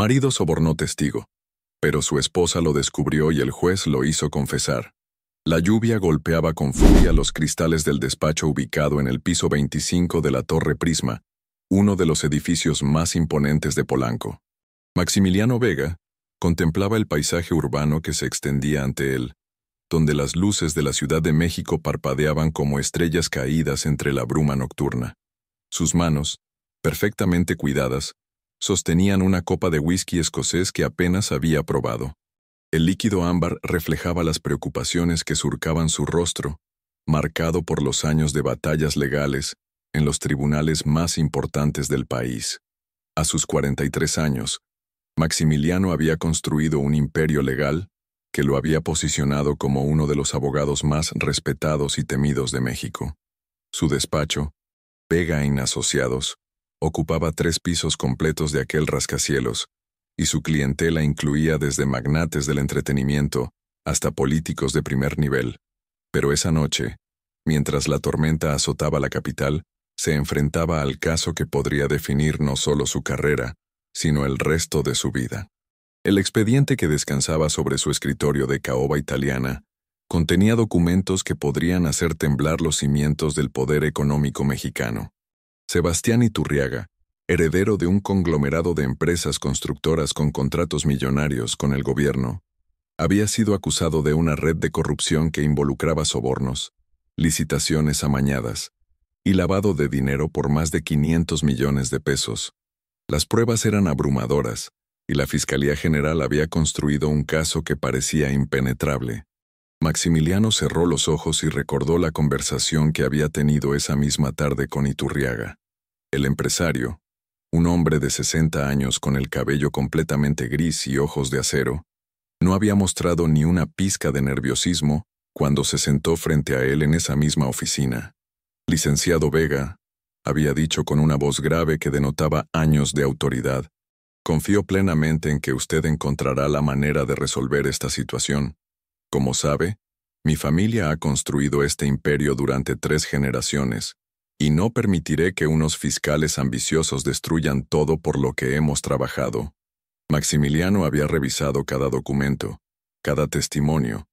Marido sobornó testigo, pero su esposa lo descubrió y el juez lo hizo confesar. La lluvia golpeaba con furia los cristales del despacho ubicado en el piso 25 de la Torre Prisma, uno de los edificios más imponentes de Polanco. Maximiliano Vega contemplaba el paisaje urbano que se extendía ante él, donde las luces de la Ciudad de México parpadeaban como estrellas caídas entre la bruma nocturna. Sus manos, perfectamente cuidadas, sostenían una copa de whisky escocés que apenas había probado. El líquido ámbar reflejaba las preocupaciones que surcaban su rostro, marcado por los años de batallas legales en los tribunales más importantes del país. A sus 43 años, Maximiliano había construido un imperio legal que lo había posicionado como uno de los abogados más respetados y temidos de México. Su despacho, Vega & Asociados, ocupaba 3 pisos completos de aquel rascacielos, y su clientela incluía desde magnates del entretenimiento hasta políticos de primer nivel. Pero esa noche, mientras la tormenta azotaba la capital, se enfrentaba al caso que podría definir no solo su carrera, sino el resto de su vida. El expediente que descansaba sobre su escritorio de caoba italiana contenía documentos que podrían hacer temblar los cimientos del poder económico mexicano. Sebastián Iturriaga, heredero de un conglomerado de empresas constructoras con contratos millonarios con el gobierno, había sido acusado de una red de corrupción que involucraba sobornos, licitaciones amañadas y lavado de dinero por más de 500 millones de pesos. Las pruebas eran abrumadoras, y la Fiscalía General había construido un caso que parecía impenetrable. Maximiliano cerró los ojos y recordó la conversación que había tenido esa misma tarde con Iturriaga. El empresario, un hombre de 60 años con el cabello completamente gris y ojos de acero, no había mostrado ni una pizca de nerviosismo cuando se sentó frente a él en esa misma oficina. Licenciado Vega, había dicho con una voz grave que denotaba años de autoridad, confío plenamente en que usted encontrará la manera de resolver esta situación. Como sabe, mi familia ha construido este imperio durante 3 generaciones, y no permitiré que unos fiscales ambiciosos destruyan todo por lo que hemos trabajado. Maximiliano había revisado cada documento, cada testimonio,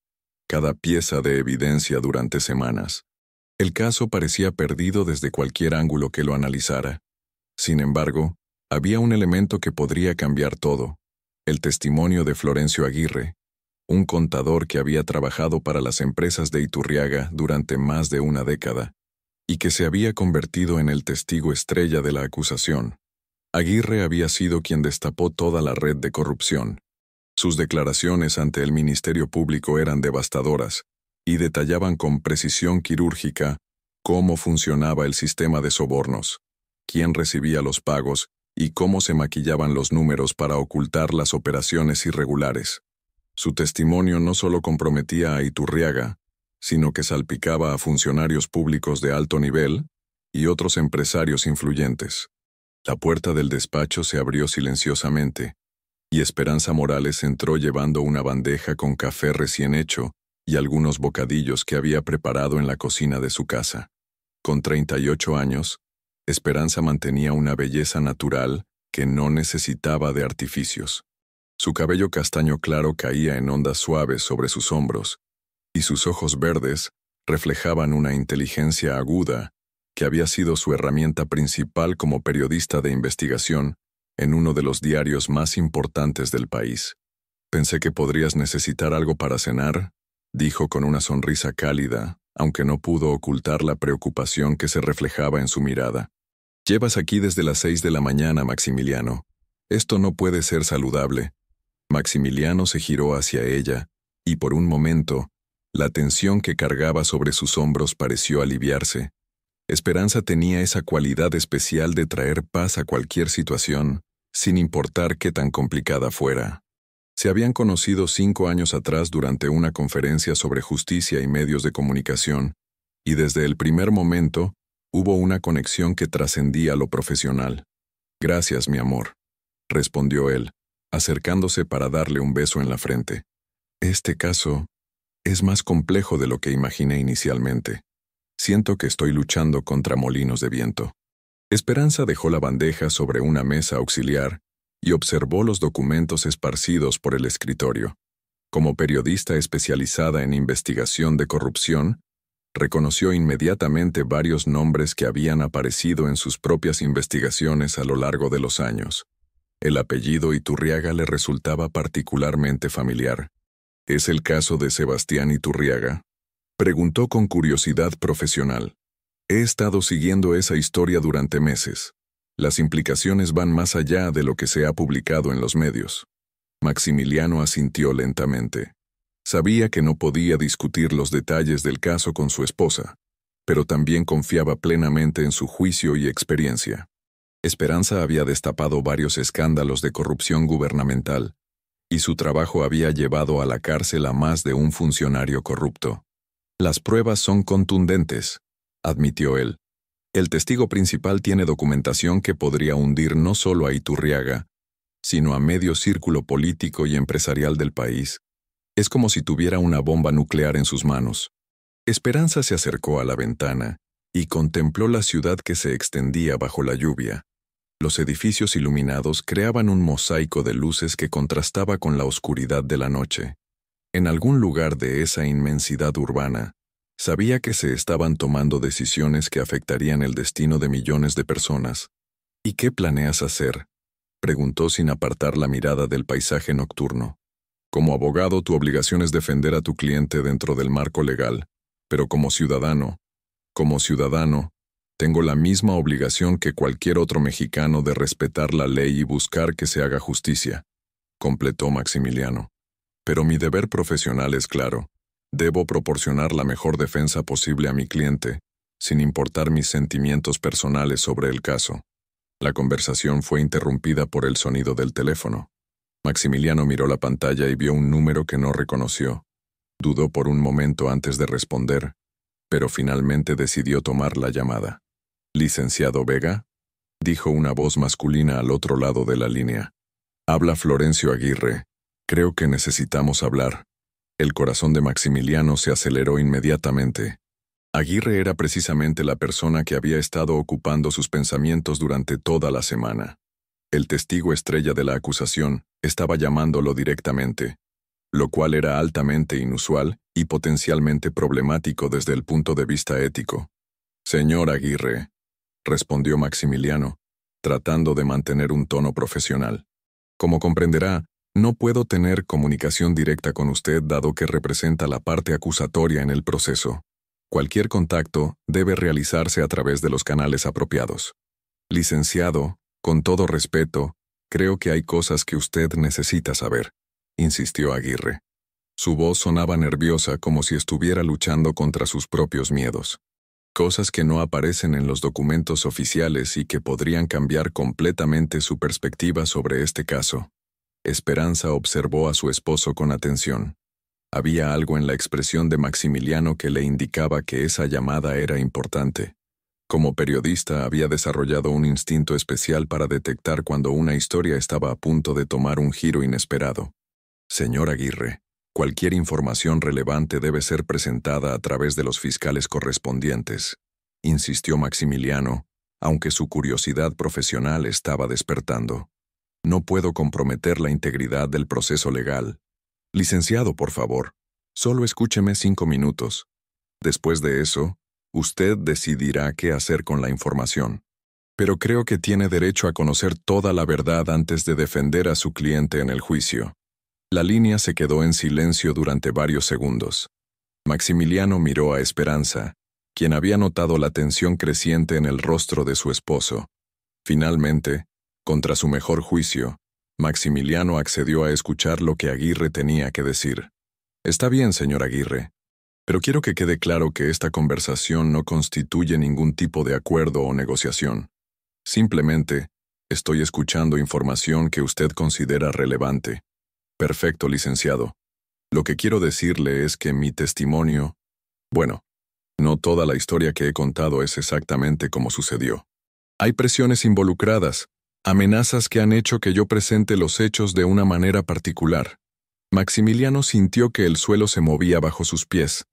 cada pieza de evidencia durante semanas. El caso parecía perdido desde cualquier ángulo que lo analizara. Sin embargo, había un elemento que podría cambiar todo: el testimonio de Florencio Aguirre, un contador que había trabajado para las empresas de Iturriaga durante más de una década, y que se había convertido en el testigo estrella de la acusación. Aguirre había sido quien destapó toda la red de corrupción. Sus declaraciones ante el Ministerio Público eran devastadoras, y detallaban con precisión quirúrgica cómo funcionaba el sistema de sobornos, quién recibía los pagos y cómo se maquillaban los números para ocultar las operaciones irregulares. Su testimonio no solo comprometía a Iturriaga, sino que salpicaba a funcionarios públicos de alto nivel y otros empresarios influyentes. La puerta del despacho se abrió silenciosamente, y Esperanza Morales entró llevando una bandeja con café recién hecho y algunos bocadillos que había preparado en la cocina de su casa. Con 38 años, Esperanza mantenía una belleza natural que no necesitaba de artificios. Su cabello castaño claro caía en ondas suaves sobre sus hombros, y sus ojos verdes reflejaban una inteligencia aguda que había sido su herramienta principal como periodista de investigación en uno de los diarios más importantes del país. «Pensé que podrías necesitar algo para cenar», dijo con una sonrisa cálida, aunque no pudo ocultar la preocupación que se reflejaba en su mirada. «Llevas aquí desde las 6 de la mañana, Maximiliano. Esto no puede ser saludable». Maximiliano se giró hacia ella, y por un momento, la tensión que cargaba sobre sus hombros pareció aliviarse. Esperanza tenía esa cualidad especial de traer paz a cualquier situación, sin importar qué tan complicada fuera. Se habían conocido 5 años atrás durante una conferencia sobre justicia y medios de comunicación, y desde el primer momento hubo una conexión que trascendía lo profesional. «Gracias, mi amor», respondió él, acercándose para darle un beso en la frente. «Este caso es más complejo de lo que imaginé inicialmente. Siento que estoy luchando contra molinos de viento». Esperanza dejó la bandeja sobre una mesa auxiliar y observó los documentos esparcidos por el escritorio. Como periodista especializada en investigación de corrupción, reconoció inmediatamente varios nombres que habían aparecido en sus propias investigaciones a lo largo de los años. El apellido Iturriaga le resultaba particularmente familiar. ¿Es el caso de Sebastián Iturriaga?, preguntó con curiosidad profesional. He estado siguiendo esa historia durante meses. Las implicaciones van más allá de lo que se ha publicado en los medios. Maximiliano asintió lentamente. Sabía que no podía discutir los detalles del caso con su esposa, pero también confiaba plenamente en su juicio y experiencia. Esperanza había destapado varios escándalos de corrupción gubernamental, y su trabajo había llevado a la cárcel a más de un funcionario corrupto. Las pruebas son contundentes, admitió él. El testigo principal tiene documentación que podría hundir no solo a Iturriaga, sino a medio círculo político y empresarial del país. Es como si tuviera una bomba nuclear en sus manos. Esperanza se acercó a la ventana y contempló la ciudad que se extendía bajo la lluvia. Los edificios iluminados creaban un mosaico de luces que contrastaba con la oscuridad de la noche. En algún lugar de esa inmensidad urbana, sabía que se estaban tomando decisiones que afectarían el destino de millones de personas. ¿Y qué planeas hacer?, preguntó sin apartar la mirada del paisaje nocturno. Como abogado, tu obligación es defender a tu cliente dentro del marco legal, pero como ciudadano, tengo la misma obligación que cualquier otro mexicano de respetar la ley y buscar que se haga justicia, completó Maximiliano. Pero mi deber profesional es claro. Debo proporcionar la mejor defensa posible a mi cliente, sin importar mis sentimientos personales sobre el caso. La conversación fue interrumpida por el sonido del teléfono. Maximiliano miró la pantalla y vio un número que no reconoció. Dudó por un momento antes de responder, pero finalmente decidió tomar la llamada. «¿Licenciado Vega?», dijo una voz masculina al otro lado de la línea. «Habla Florencio Aguirre. Creo que necesitamos hablar». El corazón de Maximiliano se aceleró inmediatamente. Aguirre era precisamente la persona que había estado ocupando sus pensamientos durante toda la semana. El testigo estrella de la acusación estaba llamándolo directamente, lo cual era altamente inusual y potencialmente problemático desde el punto de vista ético. «Señor Aguirre», respondió Maximiliano, tratando de mantener un tono profesional. «Como comprenderá, no puedo tener comunicación directa con usted dado que representa la parte acusatoria en el proceso. Cualquier contacto debe realizarse a través de los canales apropiados. Licenciado, con todo respeto, creo que hay cosas que usted necesita saber», insistió Aguirre. Su voz sonaba nerviosa como si estuviera luchando contra sus propios miedos. Cosas que no aparecen en los documentos oficiales y que podrían cambiar completamente su perspectiva sobre este caso. Esperanza observó a su esposo con atención. Había algo en la expresión de Maximiliano que le indicaba que esa llamada era importante. Como periodista había desarrollado un instinto especial para detectar cuando una historia estaba a punto de tomar un giro inesperado. «Señor Aguirre, cualquier información relevante debe ser presentada a través de los fiscales correspondientes», insistió Maximiliano, aunque su curiosidad profesional estaba despertando. «No puedo comprometer la integridad del proceso legal. Licenciado, por favor, solo escúcheme 5 minutos. Después de eso, usted decidirá qué hacer con la información. Pero creo que tiene derecho a conocer toda la verdad antes de defender a su cliente en el juicio». La línea se quedó en silencio durante varios segundos. Maximiliano miró a Esperanza, quien había notado la tensión creciente en el rostro de su esposo. Finalmente, contra su mejor juicio, Maximiliano accedió a escuchar lo que Aguirre tenía que decir. «Está bien, señor Aguirre, pero quiero que quede claro que esta conversación no constituye ningún tipo de acuerdo o negociación. Simplemente, estoy escuchando información que usted considera relevante». «Perfecto, licenciado. Lo que quiero decirle es que mi testimonio... Bueno, no toda la historia que he contado es exactamente como sucedió. Hay presiones involucradas, amenazas que han hecho que yo presente los hechos de una manera particular». Maximiliano sintió que el suelo se movía bajo sus pies.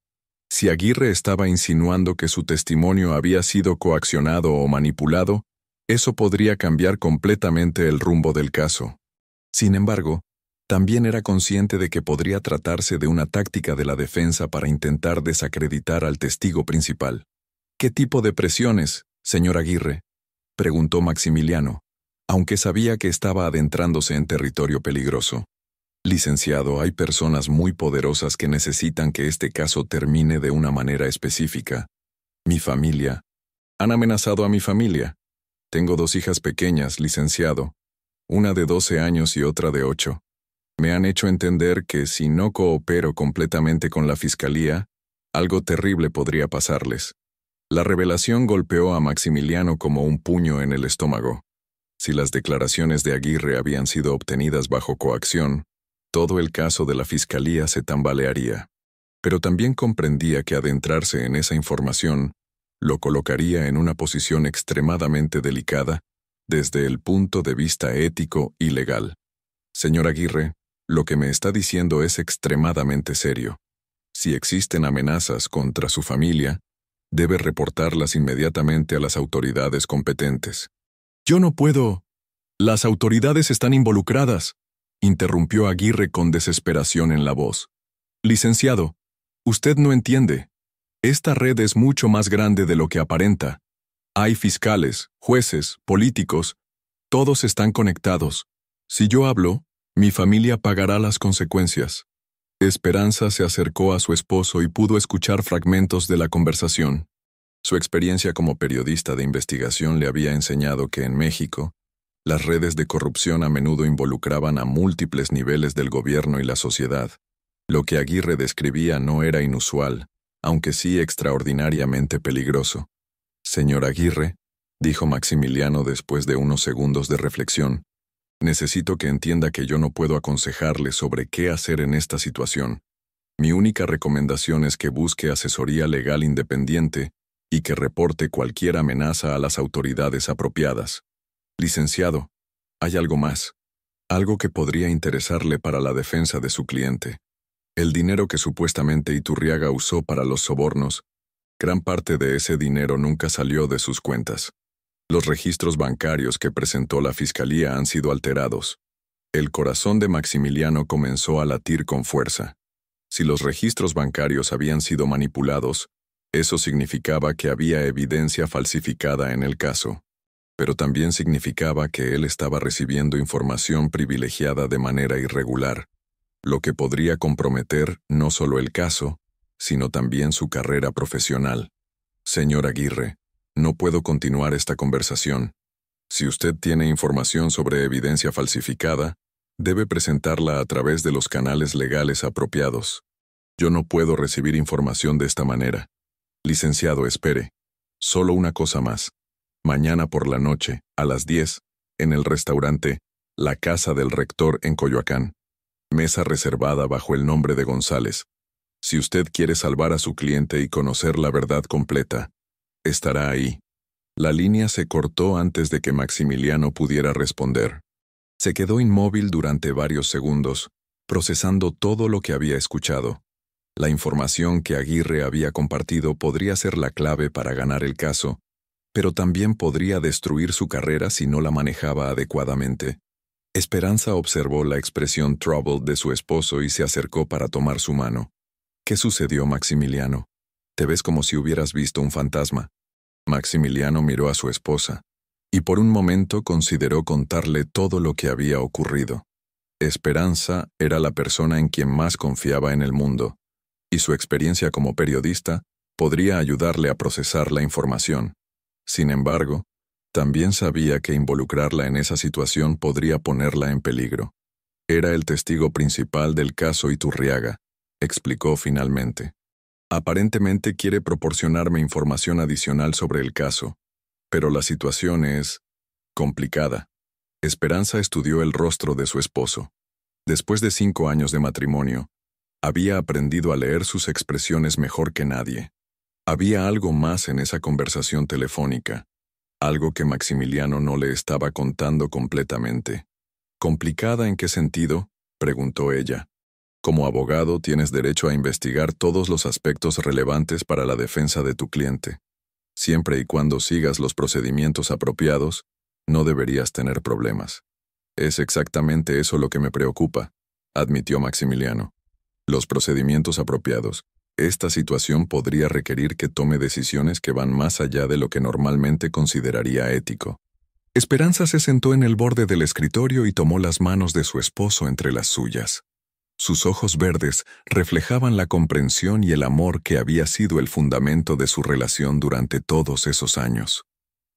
Si Aguirre estaba insinuando que su testimonio había sido coaccionado o manipulado, Eso podría cambiar completamente el rumbo del caso. Sin embargo, también era consciente de que podría tratarse de una táctica de la defensa para intentar desacreditar al testigo principal. ¿Qué tipo de presiones, señor Aguirre?, preguntó Maximiliano, aunque sabía que estaba adentrándose en territorio peligroso. Licenciado, hay personas muy poderosas que necesitan que este caso termine de una manera específica. Mi familia. Han amenazado a mi familia. Tengo 2 hijas pequeñas, licenciado, una de 12 años y otra de 8. Me han hecho entender que si no coopero completamente con la fiscalía, algo terrible podría pasarles. La revelación golpeó a Maximiliano como un puño en el estómago. Si las declaraciones de Aguirre habían sido obtenidas bajo coacción, todo el caso de la fiscalía se tambalearía. Pero también comprendía que adentrarse en esa información lo colocaría en una posición extremadamente delicada desde el punto de vista ético y legal. Señor Aguirre, lo que me está diciendo es extremadamente serio. Si existen amenazas contra su familia, debe reportarlas inmediatamente a las autoridades competentes. Yo no puedo. Las autoridades están involucradas, interrumpió Aguirre con desesperación en la voz. Licenciado, usted no entiende. Esta red es mucho más grande de lo que aparenta. Hay fiscales, jueces, políticos, todos están conectados. Si yo hablo, mi familia pagará las consecuencias. Esperanza se acercó a su esposo y pudo escuchar fragmentos de la conversación. Su experiencia como periodista de investigación le había enseñado que en México, las redes de corrupción a menudo involucraban a múltiples niveles del gobierno y la sociedad. Lo que Aguirre describía no era inusual, aunque sí extraordinariamente peligroso. Señor Aguirre, dijo Maximiliano después de unos segundos de reflexión, necesito que entienda que yo no puedo aconsejarle sobre qué hacer en esta situación. Mi única recomendación es que busque asesoría legal independiente y que reporte cualquier amenaza a las autoridades apropiadas. Licenciado, hay algo más. Algo que podría interesarle para la defensa de su cliente. El dinero que supuestamente Iturriaga usó para los sobornos, gran parte de ese dinero nunca salió de sus cuentas. Los registros bancarios que presentó la fiscalía han sido alterados. El corazón de Maximiliano comenzó a latir con fuerza. Si los registros bancarios habían sido manipulados, eso significaba que había evidencia falsificada en el caso. Pero también significaba que él estaba recibiendo información privilegiada de manera irregular, lo que podría comprometer no solo el caso, sino también su carrera profesional. Señor Aguirre, no puedo continuar esta conversación. Si usted tiene información sobre evidencia falsificada, debe presentarla a través de los canales legales apropiados. Yo no puedo recibir información de esta manera. Licenciado, espere. Solo una cosa más. Mañana por la noche, a las 10, en el restaurante La Casa del Rector en Coyoacán. Mesa reservada bajo el nombre de González. Si usted quiere salvar a su cliente y conocer la verdad completa, estará ahí. La línea se cortó antes de que Maximiliano pudiera responder. Se quedó inmóvil durante varios segundos, procesando todo lo que había escuchado. La información que Aguirre había compartido podría ser la clave para ganar el caso, pero también podría destruir su carrera si no la manejaba adecuadamente. Esperanza observó la expresión troubled de su esposo y se acercó para tomar su mano. ¿Qué sucedió, Maximiliano? Te ves como si hubieras visto un fantasma. Maximiliano miró a su esposa, y por un momento consideró contarle todo lo que había ocurrido. Esperanza era la persona en quien más confiaba en el mundo, y su experiencia como periodista podría ayudarle a procesar la información. Sin embargo, también sabía que involucrarla en esa situación podría ponerla en peligro. Era el testigo principal del caso Iturriaga, explicó finalmente. Aparentemente quiere proporcionarme información adicional sobre el caso, pero la situación es complicada. Esperanza estudió el rostro de su esposo. Después de 5 años de matrimonio, había aprendido a leer sus expresiones mejor que nadie. Había algo más en esa conversación telefónica, algo que Maximiliano no le estaba contando completamente. ¿Complicada en qué sentido?, preguntó ella. Como abogado tienes derecho a investigar todos los aspectos relevantes para la defensa de tu cliente. Siempre y cuando sigas los procedimientos apropiados, No deberías tener problemas. Es exactamente eso lo que me preocupa, admitió Maximiliano. Los procedimientos apropiados. Esta situación podría requerir que tome decisiones que van más allá de lo que normalmente consideraría ético. Esperanza se sentó en el borde del escritorio y tomó las manos de su esposo entre las suyas. Sus ojos verdes reflejaban la comprensión y el amor que había sido el fundamento de su relación durante todos esos años.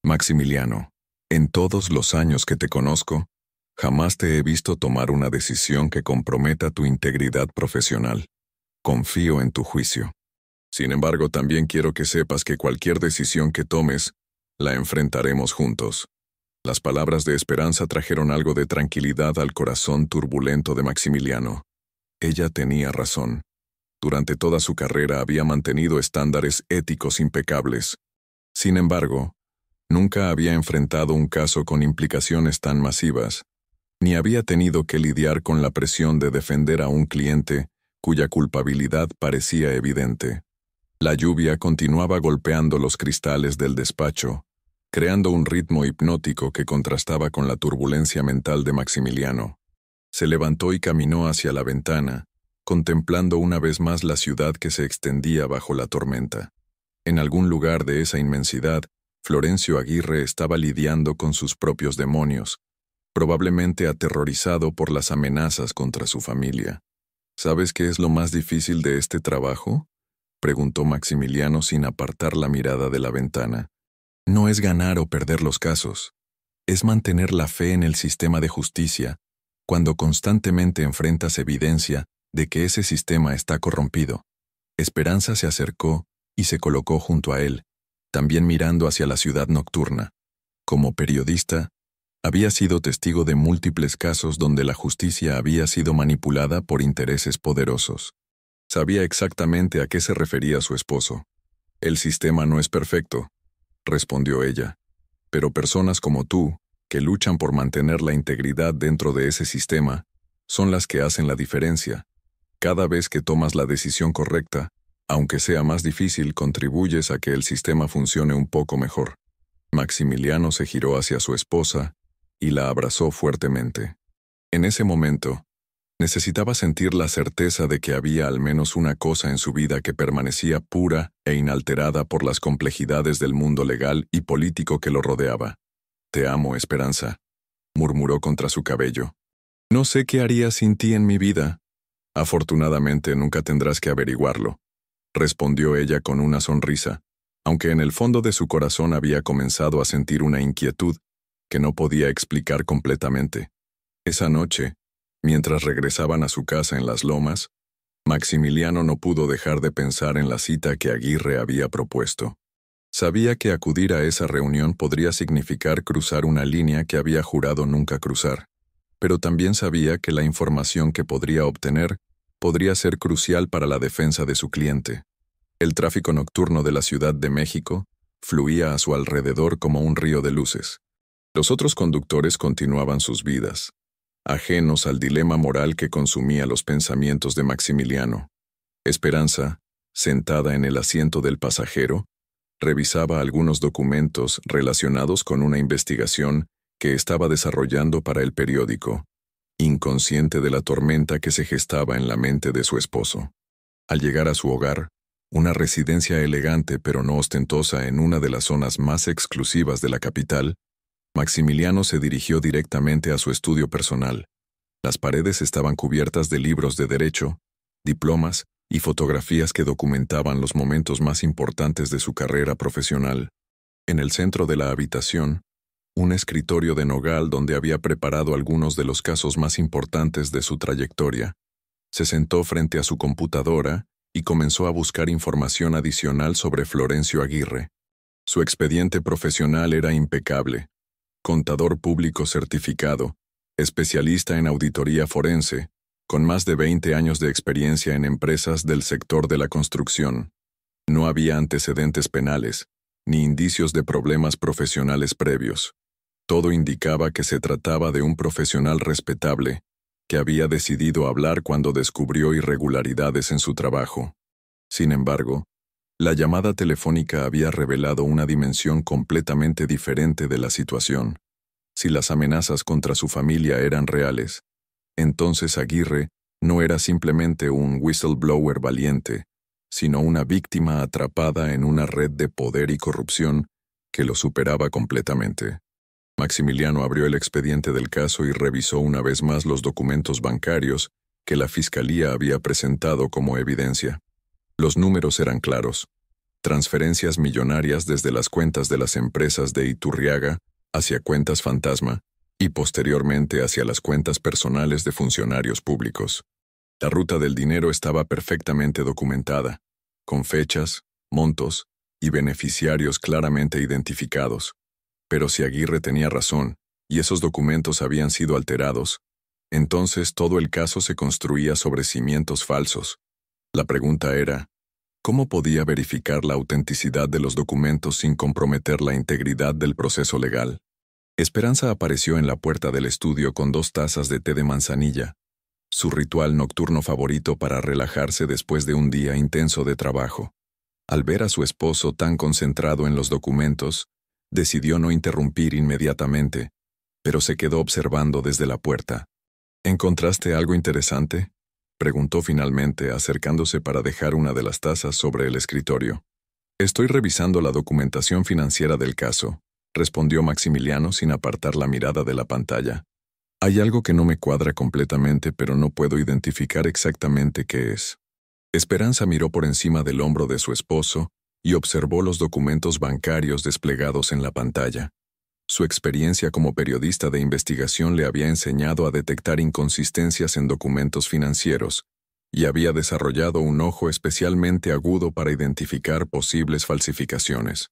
Maximiliano, en todos los años que te conozco, jamás te he visto tomar una decisión que comprometa tu integridad profesional. Confío en tu juicio. Sin embargo, también quiero que sepas que cualquier decisión que tomes, la enfrentaremos juntos. Las palabras de Esperanza trajeron algo de tranquilidad al corazón turbulento de Maximiliano. Ella tenía razón. Durante toda su carrera había mantenido estándares éticos impecables. Sin embargo, nunca había enfrentado un caso con implicaciones tan masivas, ni había tenido que lidiar con la presión de defender a un cliente cuya culpabilidad parecía evidente. La lluvia continuaba golpeando los cristales del despacho, creando un ritmo hipnótico que contrastaba con la turbulencia mental de Maximiliano. Se levantó y caminó hacia la ventana, contemplando una vez más la ciudad que se extendía bajo la tormenta. En algún lugar de esa inmensidad, Florencio Aguirre estaba lidiando con sus propios demonios, probablemente aterrorizado por las amenazas contra su familia. ¿Sabes qué es lo más difícil de este trabajo?, preguntó Maximiliano sin apartar la mirada de la ventana. No es ganar o perder los casos, es mantener la fe en el sistema de justicia, cuando constantemente enfrentas evidencia de que ese sistema está corrompido. Esperanza se acercó y se colocó junto a él, también mirando hacia la ciudad nocturna. Como periodista, había sido testigo de múltiples casos donde la justicia había sido manipulada por intereses poderosos. Sabía exactamente a qué se refería su esposo. El sistema no es perfecto, respondió ella, pero personas como tú, que luchan por mantener la integridad dentro de ese sistema, son las que hacen la diferencia. Cada vez que tomas la decisión correcta, aunque sea más difícil, contribuyes a que el sistema funcione un poco mejor. Maximiliano se giró hacia su esposa y la abrazó fuertemente. En ese momento, necesitaba sentir la certeza de que había al menos una cosa en su vida que permanecía pura e inalterada por las complejidades del mundo legal y político que lo rodeaba. «Te amo, Esperanza», murmuró contra su cabello. «No sé qué haría sin ti en mi vida. Afortunadamente nunca tendrás que averiguarlo», respondió ella con una sonrisa, aunque en el fondo de su corazón había comenzado a sentir una inquietud que no podía explicar completamente. Esa noche, mientras regresaban a su casa en Las Lomas, Maximiliano no pudo dejar de pensar en la cita que Aguirre había propuesto. Sabía que acudir a esa reunión podría significar cruzar una línea que había jurado nunca cruzar, pero también sabía que la información que podría obtener podría ser crucial para la defensa de su cliente. El tráfico nocturno de la Ciudad de México fluía a su alrededor como un río de luces. Los otros conductores continuaban sus vidas, ajenos al dilema moral que consumía los pensamientos de Maximiliano. Esperanza, sentada en el asiento del pasajero, revisaba algunos documentos relacionados con una investigación que estaba desarrollando para el periódico, inconsciente de la tormenta que se gestaba en la mente de su esposo. Al llegar a su hogar, una residencia elegante pero no ostentosa en una de las zonas más exclusivas de la capital, Maximiliano se dirigió directamente a su estudio personal. Las paredes estaban cubiertas de libros de derecho, diplomas y fotografías que documentaban los momentos más importantes de su carrera profesional. En el centro de la habitación, un escritorio de nogal donde había preparado algunos de los casos más importantes de su trayectoria. Se sentó frente a su computadora y comenzó a buscar información adicional sobre Florencio Aguirre. Su expediente profesional era impecable. Contador público certificado, especialista en auditoría forense, con más de 20 años de experiencia en empresas del sector de la construcción. No había antecedentes penales, ni indicios de problemas profesionales previos. Todo indicaba que se trataba de un profesional respetable, que había decidido hablar cuando descubrió irregularidades en su trabajo. Sin embargo, la llamada telefónica había revelado una dimensión completamente diferente de la situación. Si las amenazas contra su familia eran reales, entonces Aguirre no era simplemente un whistleblower valiente, sino una víctima atrapada en una red de poder y corrupción que lo superaba completamente. Maximiliano abrió el expediente del caso y revisó una vez más los documentos bancarios que la Fiscalía había presentado como evidencia. Los números eran claros. Transferencias millonarias desde las cuentas de las empresas de Iturriaga hacia cuentas fantasma y posteriormente hacia las cuentas personales de funcionarios públicos. La ruta del dinero estaba perfectamente documentada, con fechas, montos y beneficiarios claramente identificados. Pero si Aguirre tenía razón, y esos documentos habían sido alterados, entonces todo el caso se construía sobre cimientos falsos. La pregunta era, ¿cómo podía verificar la autenticidad de los documentos sin comprometer la integridad del proceso legal? Esperanza apareció en la puerta del estudio con 2 tazas de té de manzanilla, su ritual nocturno favorito para relajarse después de un día intenso de trabajo. Al ver a su esposo tan concentrado en los documentos, decidió no interrumpir inmediatamente, pero se quedó observando desde la puerta. ¿Encontraste algo interesante?, preguntó finalmente, acercándose para dejar una de las tazas sobre el escritorio. Estoy revisando la documentación financiera del caso, respondió Maximiliano sin apartar la mirada de la pantalla. Hay algo que no me cuadra completamente, pero no puedo identificar exactamente qué es. Esperanza miró por encima del hombro de su esposo y observó los documentos bancarios desplegados en la pantalla. Su experiencia como periodista de investigación le había enseñado a detectar inconsistencias en documentos financieros y había desarrollado un ojo especialmente agudo para identificar posibles falsificaciones.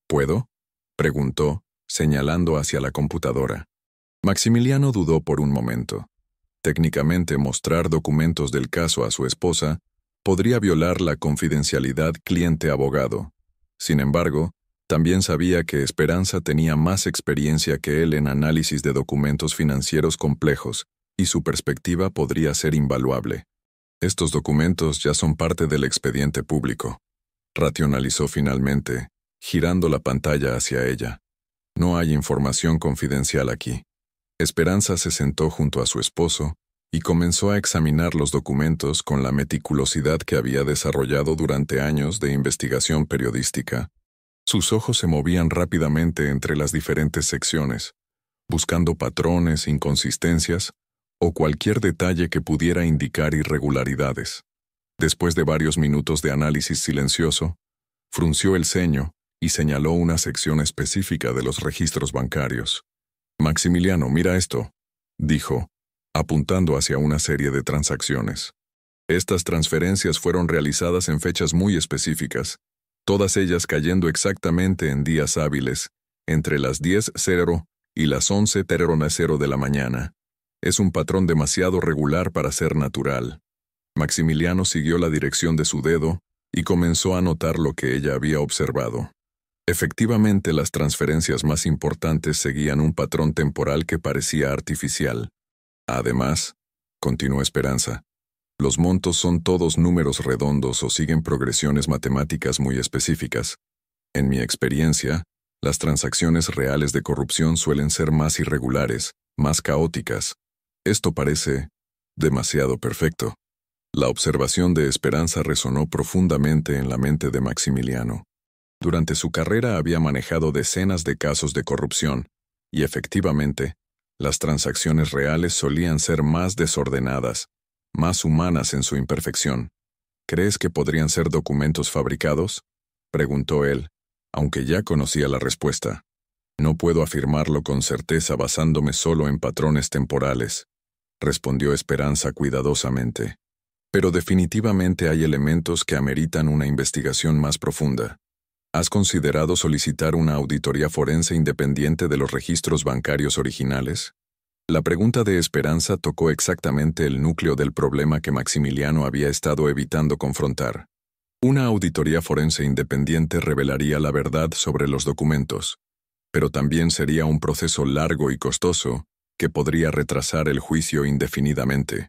¿Puedo?, preguntó, señalando hacia la computadora. Maximiliano dudó por un momento. Técnicamente, mostrar documentos del caso a su esposa podría violar la confidencialidad cliente-abogado. Sin embargo, también sabía que Esperanza tenía más experiencia que él en análisis de documentos financieros complejos, y su perspectiva podría ser invaluable. Estos documentos ya son parte del expediente público, racionalizó finalmente, girando la pantalla hacia ella. No hay información confidencial aquí. Esperanza se sentó junto a su esposo y comenzó a examinar los documentos con la meticulosidad que había desarrollado durante años de investigación periodística. Sus ojos se movían rápidamente entre las diferentes secciones, buscando patrones, inconsistencias o cualquier detalle que pudiera indicar irregularidades. Después de varios minutos de análisis silencioso, frunció el ceño y señaló una sección específica de los registros bancarios. «Maximiliano, mira esto», dijo, apuntando hacia una serie de transacciones. Estas transferencias fueron realizadas en fechas muy específicas, todas ellas cayendo exactamente en días hábiles, entre las 10:00 y las 11:00 de la mañana. Es un patrón demasiado regular para ser natural. Maximiliano siguió la dirección de su dedo y comenzó a notar lo que ella había observado. Efectivamente, las transferencias más importantes seguían un patrón temporal que parecía artificial. Además, continuó Esperanza, los montos son todos números redondos o siguen progresiones matemáticas muy específicas. En mi experiencia, las transacciones reales de corrupción suelen ser más irregulares, más caóticas. Esto parece demasiado perfecto. La observación de Esperanza resonó profundamente en la mente de Maximiliano. Durante su carrera había manejado decenas de casos de corrupción, y efectivamente, las transacciones reales solían ser más desordenadas, más humanas en su imperfección. ¿Crees que podrían ser documentos fabricados?, preguntó él, aunque ya conocía la respuesta. No puedo afirmarlo con certeza basándome solo en patrones temporales, respondió Esperanza cuidadosamente. Pero definitivamente hay elementos que ameritan una investigación más profunda. ¿Has considerado solicitar una auditoría forense independiente de los registros bancarios originales? La pregunta de Esperanza tocó exactamente el núcleo del problema que Maximiliano había estado evitando confrontar. Una auditoría forense independiente revelaría la verdad sobre los documentos, pero también sería un proceso largo y costoso que podría retrasar el juicio indefinidamente.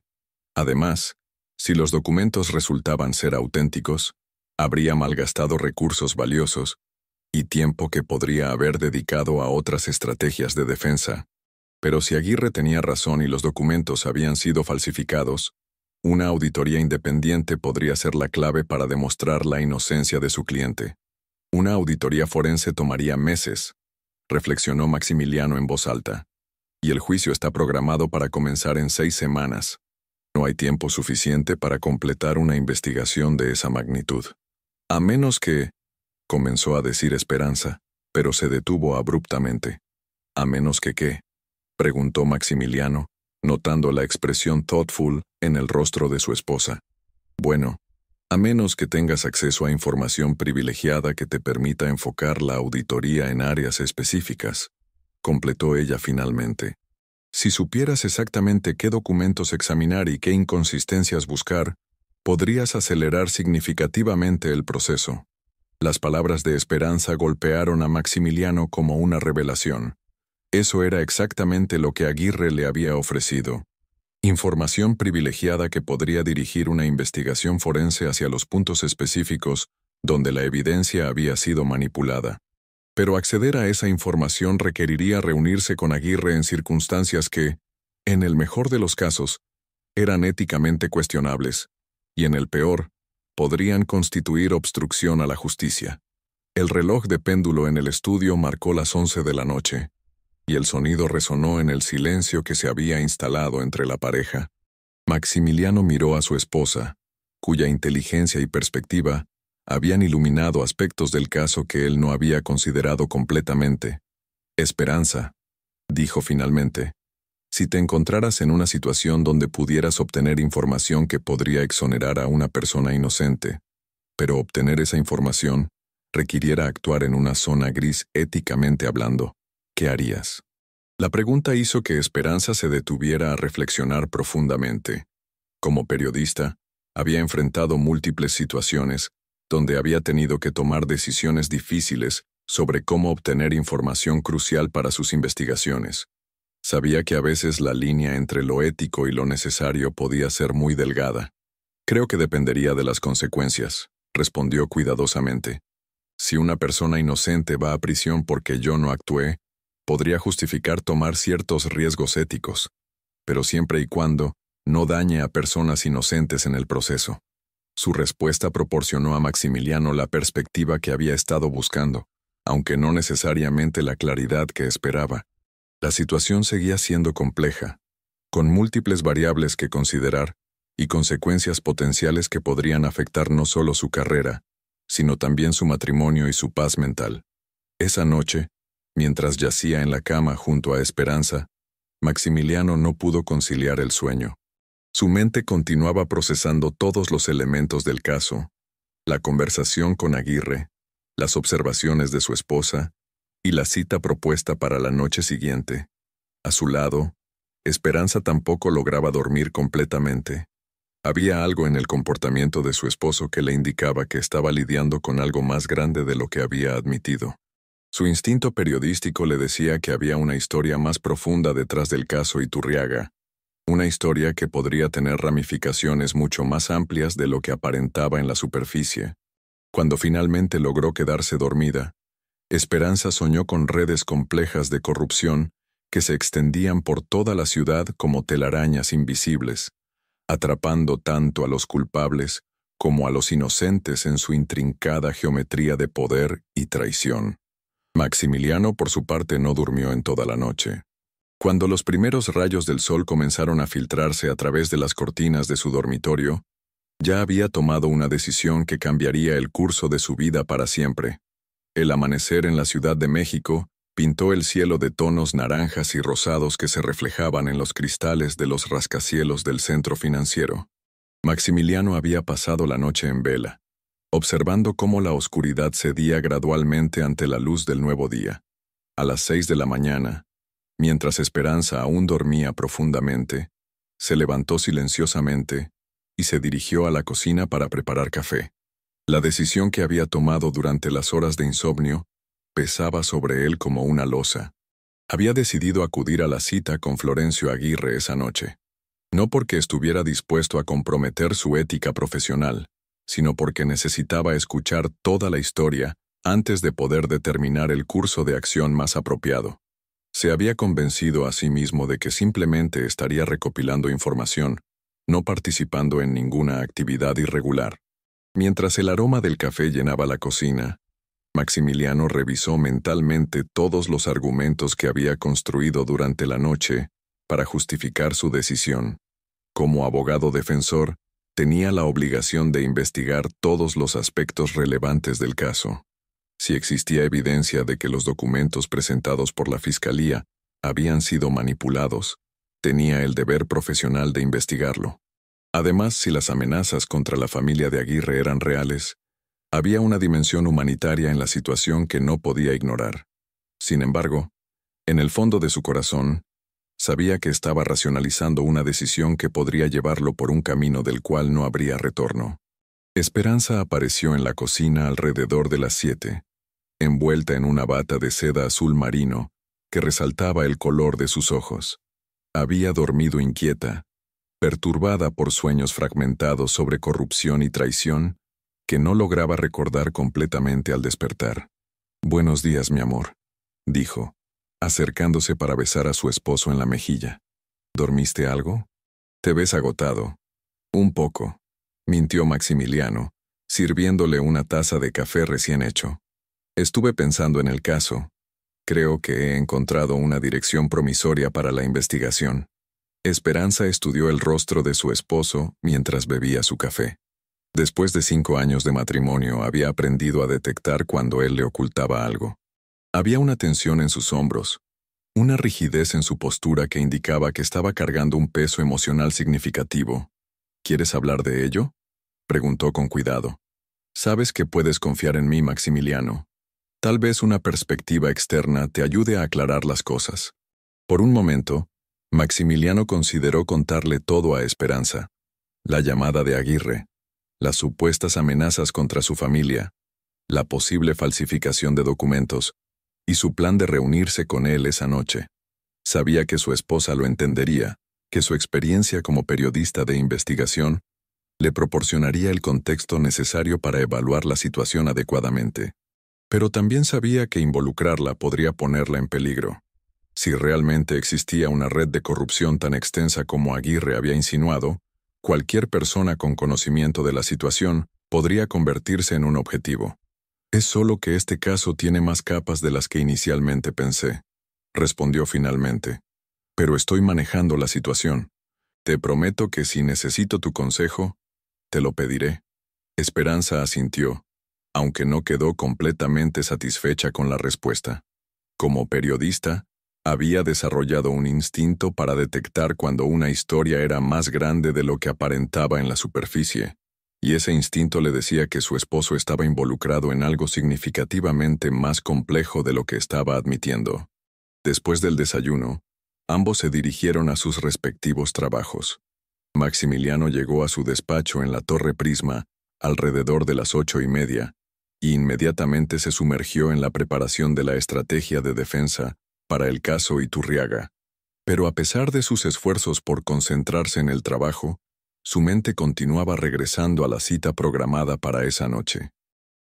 Además, si los documentos resultaban ser auténticos, habría malgastado recursos valiosos y tiempo que podría haber dedicado a otras estrategias de defensa. Pero si Aguirre tenía razón y los documentos habían sido falsificados, una auditoría independiente podría ser la clave para demostrar la inocencia de su cliente. Una auditoría forense tomaría meses, reflexionó Maximiliano en voz alta. Y el juicio está programado para comenzar en 6 semanas. No hay tiempo suficiente para completar una investigación de esa magnitud. A menos que, comenzó a decir Esperanza, pero se detuvo abruptamente. ¿A menos que qué?, preguntó Maximiliano, notando la expresión thoughtful en el rostro de su esposa. Bueno, a menos que tengas acceso a información privilegiada que te permita enfocar la auditoría en áreas específicas, completó ella finalmente. Si supieras exactamente qué documentos examinar y qué inconsistencias buscar, podrías acelerar significativamente el proceso. Las palabras de Esperanza golpearon a Maximiliano como una revelación. Eso era exactamente lo que Aguirre le había ofrecido. Información privilegiada que podría dirigir una investigación forense hacia los puntos específicos donde la evidencia había sido manipulada. Pero acceder a esa información requeriría reunirse con Aguirre en circunstancias que, en el mejor de los casos, eran éticamente cuestionables, y en el peor, podrían constituir obstrucción a la justicia. El reloj de péndulo en el estudio marcó las 11 de la noche, y el sonido resonó en el silencio que se había instalado entre la pareja. Maximiliano miró a su esposa, cuya inteligencia y perspectiva habían iluminado aspectos del caso que él no había considerado completamente. Esperanza, dijo finalmente, si te encontraras en una situación donde pudieras obtener información que podría exonerar a una persona inocente, pero obtener esa información requiriera actuar en una zona gris éticamente hablando, ¿qué harías? La pregunta hizo que Esperanza se detuviera a reflexionar profundamente. Como periodista, había enfrentado múltiples situaciones donde había tenido que tomar decisiones difíciles sobre cómo obtener información crucial para sus investigaciones. Sabía que a veces la línea entre lo ético y lo necesario podía ser muy delgada. Creo que dependería de las consecuencias, respondió cuidadosamente. Si una persona inocente va a prisión porque yo no actué, podría justificar tomar ciertos riesgos éticos, pero siempre y cuando no dañe a personas inocentes en el proceso. Su respuesta proporcionó a Maximiliano la perspectiva que había estado buscando, aunque no necesariamente la claridad que esperaba. La situación seguía siendo compleja, con múltiples variables que considerar y consecuencias potenciales que podrían afectar no solo su carrera, sino también su matrimonio y su paz mental. Esa noche, mientras yacía en la cama junto a Esperanza, Maximiliano no pudo conciliar el sueño. Su mente continuaba procesando todos los elementos del caso, la conversación con Aguirre, las observaciones de su esposa y la cita propuesta para la noche siguiente. A su lado, Esperanza tampoco lograba dormir completamente. Había algo en el comportamiento de su esposo que le indicaba que estaba lidiando con algo más grande de lo que había admitido. Su instinto periodístico le decía que había una historia más profunda detrás del caso Iturriaga, una historia que podría tener ramificaciones mucho más amplias de lo que aparentaba en la superficie. Cuando finalmente logró quedarse dormida, Esperanza soñó con redes complejas de corrupción que se extendían por toda la ciudad como telarañas invisibles, atrapando tanto a los culpables como a los inocentes en su intrincada geometría de poder y traición. Maximiliano, por su parte, no durmió en toda la noche. Cuando los primeros rayos del sol comenzaron a filtrarse a través de las cortinas de su dormitorio, ya había tomado una decisión que cambiaría el curso de su vida para siempre. El amanecer en la Ciudad de México pintó el cielo de tonos naranjas y rosados que se reflejaban en los cristales de los rascacielos del centro financiero. Maximiliano había pasado la noche en vela, observando cómo la oscuridad cedía gradualmente ante la luz del nuevo día. A las 6 de la mañana, mientras Esperanza aún dormía profundamente, se levantó silenciosamente y se dirigió a la cocina para preparar café. La decisión que había tomado durante las horas de insomnio pesaba sobre él como una losa. Había decidido acudir a la cita con Florencio Aguirre esa noche, no porque estuviera dispuesto a comprometer su ética profesional, sino porque necesitaba escuchar toda la historia antes de poder determinar el curso de acción más apropiado. Se había convencido a sí mismo de que simplemente estaría recopilando información, no participando en ninguna actividad irregular. Mientras el aroma del café llenaba la cocina, Maximiliano revisó mentalmente todos los argumentos que había construido durante la noche para justificar su decisión. Como abogado defensor, tenía la obligación de investigar todos los aspectos relevantes del caso. Si existía evidencia de que los documentos presentados por la Fiscalía habían sido manipulados, tenía el deber profesional de investigarlo. Además, si las amenazas contra la familia de Aguirre eran reales, había una dimensión humanitaria en la situación que no podía ignorar. Sin embargo, en el fondo de su corazón, sabía que estaba racionalizando una decisión que podría llevarlo por un camino del cual no habría retorno. Esperanza apareció en la cocina alrededor de las 7, envuelta en una bata de seda azul marino que resaltaba el color de sus ojos. Había dormido inquieta, perturbada por sueños fragmentados sobre corrupción y traición que no lograba recordar completamente al despertar. «Buenos días, mi amor», dijo, acercándose para besar a su esposo en la mejilla. «¿Dormiste algo? Te ves agotado». «Un poco», mintió Maximiliano, sirviéndole una taza de café recién hecho. «Estuve pensando en el caso. Creo que he encontrado una dirección promisoria para la investigación». Esperanza estudió el rostro de su esposo mientras bebía su café. Después de 5 años de matrimonio, había aprendido a detectar cuando él le ocultaba algo. Había una tensión en sus hombros, una rigidez en su postura que indicaba que estaba cargando un peso emocional significativo. «¿Quieres hablar de ello?», preguntó con cuidado. «Sabes que puedes confiar en mí, Maximiliano. Tal vez una perspectiva externa te ayude a aclarar las cosas». Por un momento, Maximiliano consideró contarle todo a Esperanza: la llamada de Aguirre, las supuestas amenazas contra su familia, la posible falsificación de documentos y su plan de reunirse con él esa noche. Sabía que su esposa lo entendería, que su experiencia como periodista de investigación le proporcionaría el contexto necesario para evaluar la situación adecuadamente. Pero también sabía que involucrarla podría ponerla en peligro. Si realmente existía una red de corrupción tan extensa como Aguirre había insinuado, cualquier persona con conocimiento de la situación podría convertirse en un objetivo. «Es solo que este caso tiene más capas de las que inicialmente pensé», respondió finalmente. «Pero estoy manejando la situación. Te prometo que si necesito tu consejo, te lo pediré». Esperanza asintió, aunque no quedó completamente satisfecha con la respuesta. Como periodista, había desarrollado un instinto para detectar cuando una historia era más grande de lo que aparentaba en la superficie, y ese instinto le decía que su esposo estaba involucrado en algo significativamente más complejo de lo que estaba admitiendo. Después del desayuno, ambos se dirigieron a sus respectivos trabajos. Maximiliano llegó a su despacho en la Torre Prisma alrededor de las 8:30, y inmediatamente se sumergió en la preparación de la estrategia de defensa para el caso Iturriaga. Pero a pesar de sus esfuerzos por concentrarse en el trabajo, su mente continuaba regresando a la cita programada para esa noche.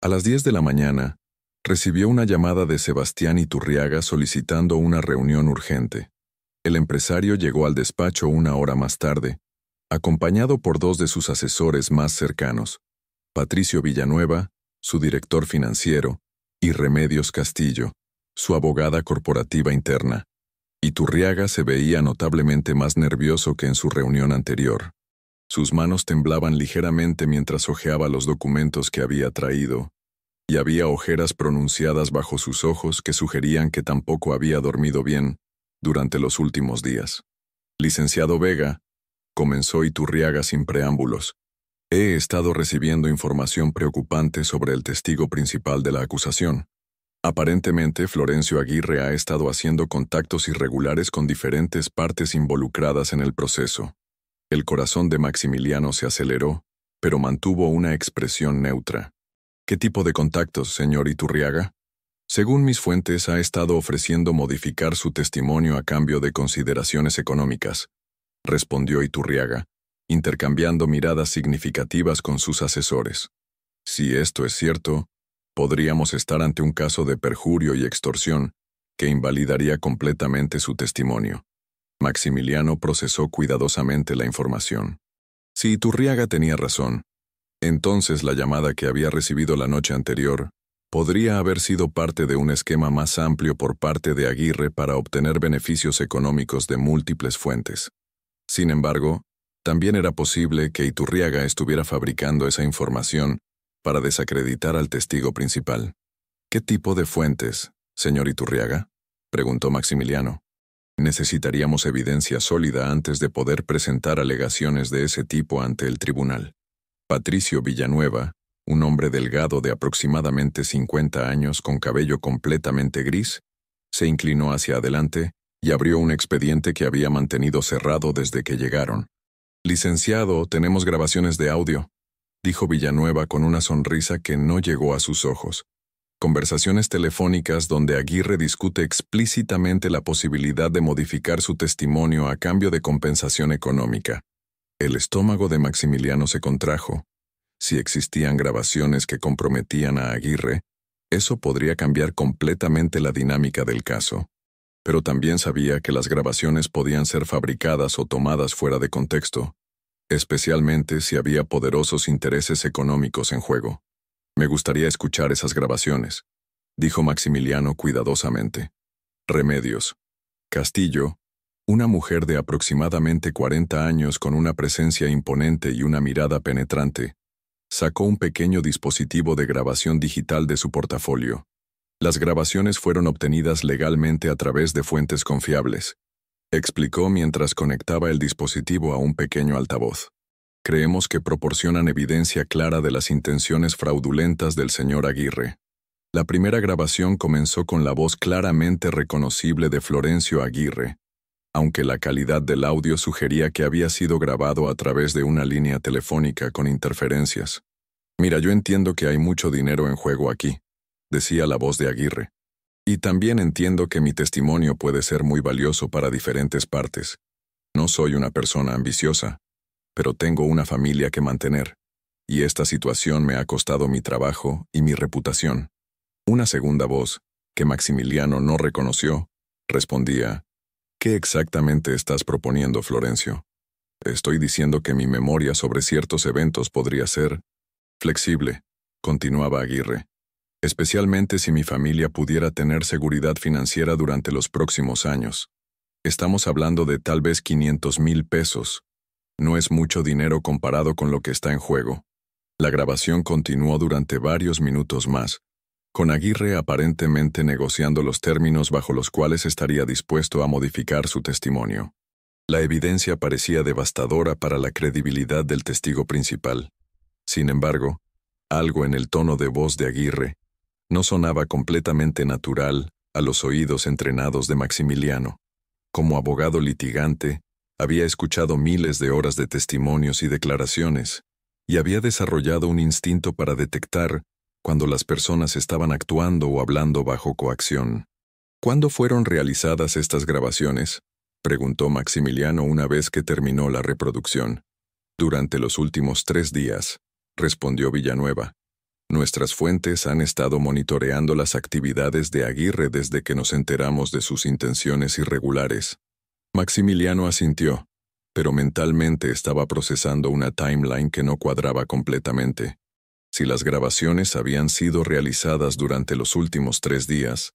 A las 10 de la mañana, recibió una llamada de Sebastián Iturriaga solicitando una reunión urgente. El empresario llegó al despacho una hora más tarde, acompañado por 2 de sus asesores más cercanos, Patricio Villanueva, su director financiero, y Remedios Castillo, su abogada corporativa interna. Iturriaga se veía notablemente más nervioso que en su reunión anterior. Sus manos temblaban ligeramente mientras hojeaba los documentos que había traído, y había ojeras pronunciadas bajo sus ojos que sugerían que tampoco había dormido bien durante los últimos días. «Licenciado Vega», comenzó Iturriaga sin preámbulos, «he estado recibiendo información preocupante sobre el testigo principal de la acusación. Aparentemente, Florencio Aguirre ha estado haciendo contactos irregulares con diferentes partes involucradas en el proceso». El corazón de Maximiliano se aceleró, pero mantuvo una expresión neutra. «¿Qué tipo de contactos, señor Iturriaga?» «Según mis fuentes, ha estado ofreciendo modificar su testimonio a cambio de consideraciones económicas», respondió Iturriaga, intercambiando miradas significativas con sus asesores. «Si esto es cierto, podríamos estar ante un caso de perjurio y extorsión que invalidaría completamente su testimonio. Maximiliano procesó cuidadosamente la información. Si Iturriaga tenía razón, entonces la llamada que había recibido la noche anterior podría haber sido parte de un esquema más amplio por parte de Aguirre para obtener beneficios económicos de múltiples fuentes. Sin embargo, también era posible que Iturriaga estuviera fabricando esa información para desacreditar al testigo principal. ¿Qué tipo de fuentes, señor Iturriaga?, preguntó Maximiliano. Necesitaríamos evidencia sólida antes de poder presentar alegaciones de ese tipo ante el tribunal. Patricio Villanueva, un hombre delgado de aproximadamente 50 años con cabello completamente gris, se inclinó hacia adelante y abrió un expediente que había mantenido cerrado desde que llegaron. «Licenciado, tenemos grabaciones de audio», dijo Villanueva con una sonrisa que no llegó a sus ojos. Conversaciones telefónicas donde Aguirre discute explícitamente la posibilidad de modificar su testimonio a cambio de compensación económica. El estómago de Maximiliano se contrajo. Si existían grabaciones que comprometían a Aguirre, eso podría cambiar completamente la dinámica del caso. Pero también sabía que las grabaciones podían ser fabricadas o tomadas fuera de contexto, especialmente si había poderosos intereses económicos en juego. «Me gustaría escuchar esas grabaciones», dijo Maximiliano cuidadosamente. Remedios. Castillo, una mujer de aproximadamente 40 años con una presencia imponente y una mirada penetrante, sacó un pequeño dispositivo de grabación digital de su portafolio. Las grabaciones fueron obtenidas legalmente a través de fuentes confiables, explicó mientras conectaba el dispositivo a un pequeño altavoz. Creemos que proporcionan evidencia clara de las intenciones fraudulentas del señor Aguirre. La primera grabación comenzó con la voz claramente reconocible de Florencio Aguirre, aunque la calidad del audio sugería que había sido grabado a través de una línea telefónica con interferencias. «Mira, yo entiendo que hay mucho dinero en juego aquí», decía la voz de Aguirre. «Y también entiendo que mi testimonio puede ser muy valioso para diferentes partes. No soy una persona ambiciosa, pero tengo una familia que mantener, y esta situación me ha costado mi trabajo y mi reputación». Una segunda voz, que Maximiliano no reconoció, respondía: «¿Qué exactamente estás proponiendo, Florencio?». «Estoy diciendo que mi memoria sobre ciertos eventos podría ser flexible», continuaba Aguirre, «especialmente si mi familia pudiera tener seguridad financiera durante los próximos años. Estamos hablando de tal vez 500,000 pesos. No es mucho dinero comparado con lo que está en juego». La grabación continuó durante varios minutos más, con Aguirre aparentemente negociando los términos bajo los cuales estaría dispuesto a modificar su testimonio. La evidencia parecía devastadora para la credibilidad del testigo principal. Sin embargo, algo en el tono de voz de Aguirre no sonaba completamente natural a los oídos entrenados de Maximiliano. Como abogado litigante, había escuchado miles de horas de testimonios y declaraciones, y había desarrollado un instinto para detectar cuando las personas estaban actuando o hablando bajo coacción. «¿Cuándo fueron realizadas estas grabaciones?», preguntó Maximiliano una vez que terminó la reproducción. «Durante los últimos 3 días», respondió Villanueva. «Nuestras fuentes han estado monitoreando las actividades de Aguirre desde que nos enteramos de sus intenciones irregulares». Maximiliano asintió, pero mentalmente estaba procesando una timeline que no cuadraba completamente. Si las grabaciones habían sido realizadas durante los últimos 3 días,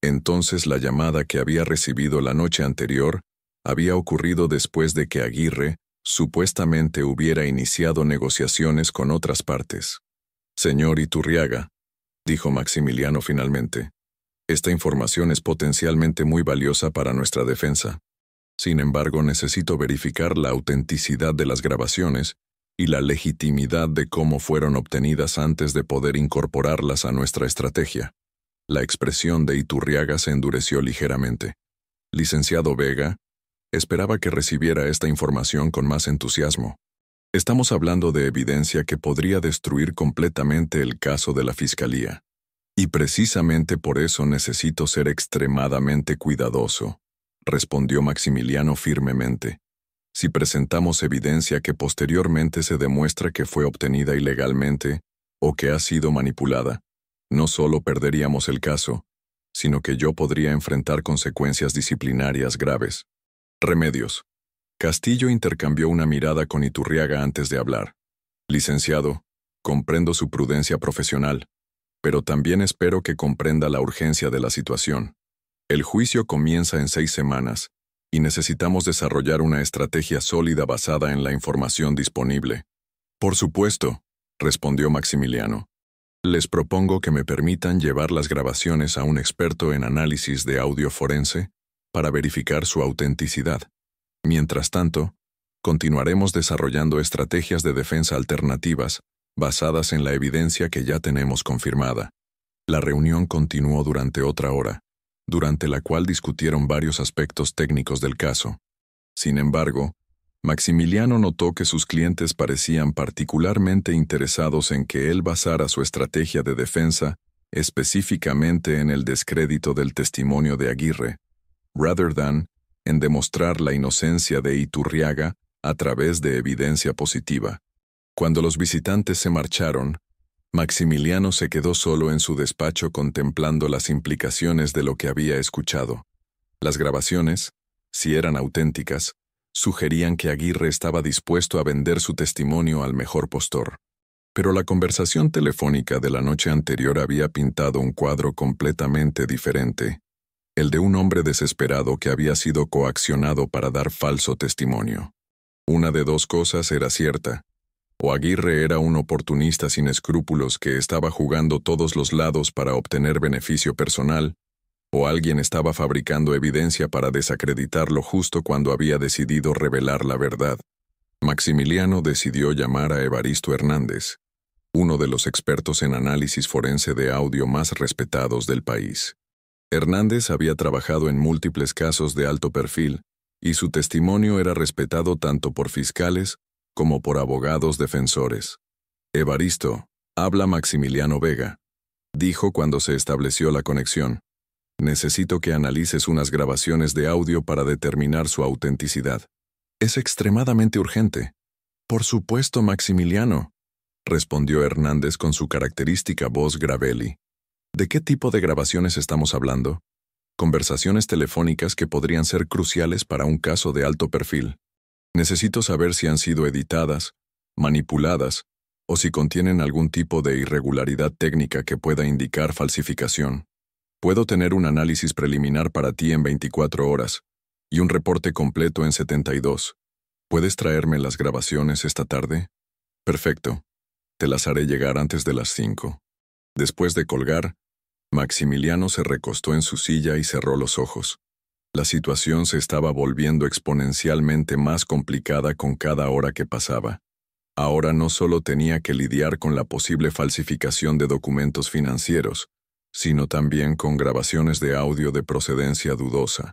entonces la llamada que había recibido la noche anterior había ocurrido después de que Aguirre supuestamente hubiera iniciado negociaciones con otras partes. «Señor Iturriaga», dijo Maximiliano finalmente, «esta información es potencialmente muy valiosa para nuestra defensa. Sin embargo, necesito verificar la autenticidad de las grabaciones y la legitimidad de cómo fueron obtenidas antes de poder incorporarlas a nuestra estrategia». La expresión de Iturriaga se endureció ligeramente. «Licenciado Vega, esperaba que recibiera esta información con más entusiasmo. Estamos hablando de evidencia que podría destruir completamente el caso de la Fiscalía. Y precisamente por eso necesito ser extremadamente cuidadoso», respondió Maximiliano firmemente. «Si presentamos evidencia que posteriormente se demuestra que fue obtenida ilegalmente o que ha sido manipulada, no solo perderíamos el caso, sino que yo podría enfrentar consecuencias disciplinarias graves. Remedios. Castillo intercambió una mirada con Iturriaga antes de hablar. Licenciado, comprendo su prudencia profesional, pero también espero que comprenda la urgencia de la situación. El juicio comienza en 6 semanas, y necesitamos desarrollar una estrategia sólida basada en la información disponible. Por supuesto, respondió Maximiliano. Les propongo que me permitan llevar las grabaciones a un experto en análisis de audio forense para verificar su autenticidad. Mientras tanto, continuaremos desarrollando estrategias de defensa alternativas basadas en la evidencia que ya tenemos confirmada. La reunión continuó durante otra hora, durante la cual discutieron varios aspectos técnicos del caso. Sin embargo, Maximiliano notó que sus clientes parecían particularmente interesados en que él basara su estrategia de defensa específicamente en el descrédito del testimonio de Aguirre, rather than en demostrar la inocencia de Iturriaga a través de evidencia positiva. Cuando los visitantes se marcharon, Maximiliano se quedó solo en su despacho contemplando las implicaciones de lo que había escuchado. Las grabaciones, si eran auténticas, sugerían que Aguirre estaba dispuesto a vender su testimonio al mejor postor. Pero la conversación telefónica de la noche anterior había pintado un cuadro completamente diferente, el de un hombre desesperado que había sido coaccionado para dar falso testimonio. Una de dos cosas era cierta: o Aguirre era un oportunista sin escrúpulos que estaba jugando todos los lados para obtener beneficio personal, o alguien estaba fabricando evidencia para desacreditarlo justo cuando había decidido revelar la verdad. Maximiliano decidió llamar a Evaristo Hernández, uno de los expertos en análisis forense de audio más respetados del país. Hernández había trabajado en múltiples casos de alto perfil, y su testimonio era respetado tanto por fiscales como por abogados defensores. Evaristo, habla Maximiliano Vega, dijo cuando se estableció la conexión. Necesito que analices unas grabaciones de audio para determinar su autenticidad. Es extremadamente urgente. Por supuesto, Maximiliano, respondió Hernández con su característica voz gravelly. ¿De qué tipo de grabaciones estamos hablando? Conversaciones telefónicas que podrían ser cruciales para un caso de alto perfil. Necesito saber si han sido editadas, manipuladas, o si contienen algún tipo de irregularidad técnica que pueda indicar falsificación. Puedo tener un análisis preliminar para ti en 24 horas y un reporte completo en 72. ¿Puedes traerme las grabaciones esta tarde? Perfecto. Te las haré llegar antes de las 5. Después de colgar, Maximiliano se recostó en su silla y cerró los ojos. La situación se estaba volviendo exponencialmente más complicada con cada hora que pasaba. Ahora no solo tenía que lidiar con la posible falsificación de documentos financieros, sino también con grabaciones de audio de procedencia dudosa,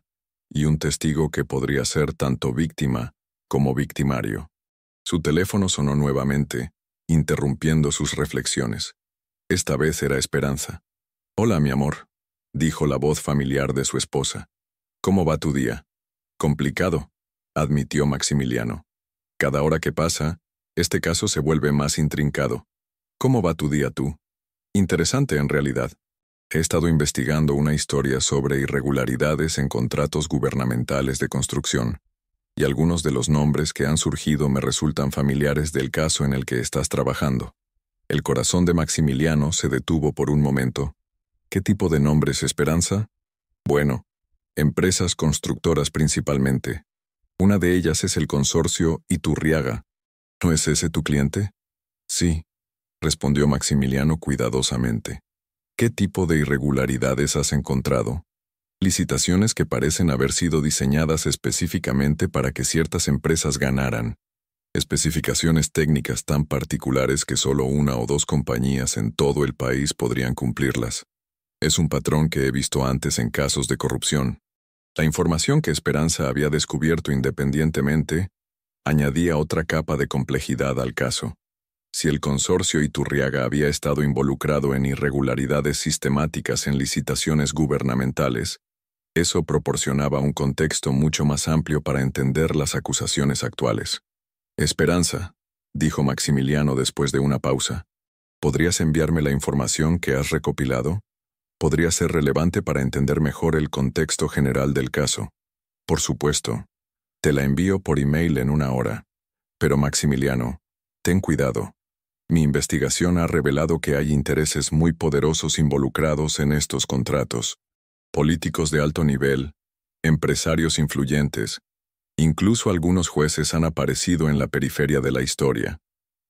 y un testigo que podría ser tanto víctima como victimario. Su teléfono sonó nuevamente, interrumpiendo sus reflexiones. Esta vez era Esperanza. «Hola, mi amor», dijo la voz familiar de su esposa. «¿Cómo va tu día?» «Complicado», admitió Maximiliano. «Cada hora que pasa, este caso se vuelve más intrincado. ¿Cómo va tu día tú?» «Interesante en realidad. He estado investigando una historia sobre irregularidades en contratos gubernamentales de construcción, y algunos de los nombres que han surgido me resultan familiares del caso en el que estás trabajando». El corazón de Maximiliano se detuvo por un momento. «¿Qué tipo de nombres, Esperanza?» «Bueno, empresas constructoras principalmente. Una de ellas es el consorcio Iturriaga. ¿No es ese tu cliente?» «Sí», respondió Maximiliano cuidadosamente. «¿Qué tipo de irregularidades has encontrado?» «Licitaciones que parecen haber sido diseñadas específicamente para que ciertas empresas ganaran. Especificaciones técnicas tan particulares que solo una o dos compañías en todo el país podrían cumplirlas. Es un patrón que he visto antes en casos de corrupción». La información que Esperanza había descubierto independientemente añadía otra capa de complejidad al caso. Si el consorcio Iturriaga había estado involucrado en irregularidades sistemáticas en licitaciones gubernamentales, eso proporcionaba un contexto mucho más amplio para entender las acusaciones actuales. «Esperanza», dijo Maximiliano después de una pausa, «¿podrías enviarme la información que has recopilado?» Podría ser relevante para entender mejor el contexto general del caso. Por supuesto. Te la envío por email en 1 hora. Pero Maximiliano, ten cuidado. Mi investigación ha revelado que hay intereses muy poderosos involucrados en estos contratos. Políticos de alto nivel, empresarios influyentes, incluso algunos jueces han aparecido en la periferia de la historia.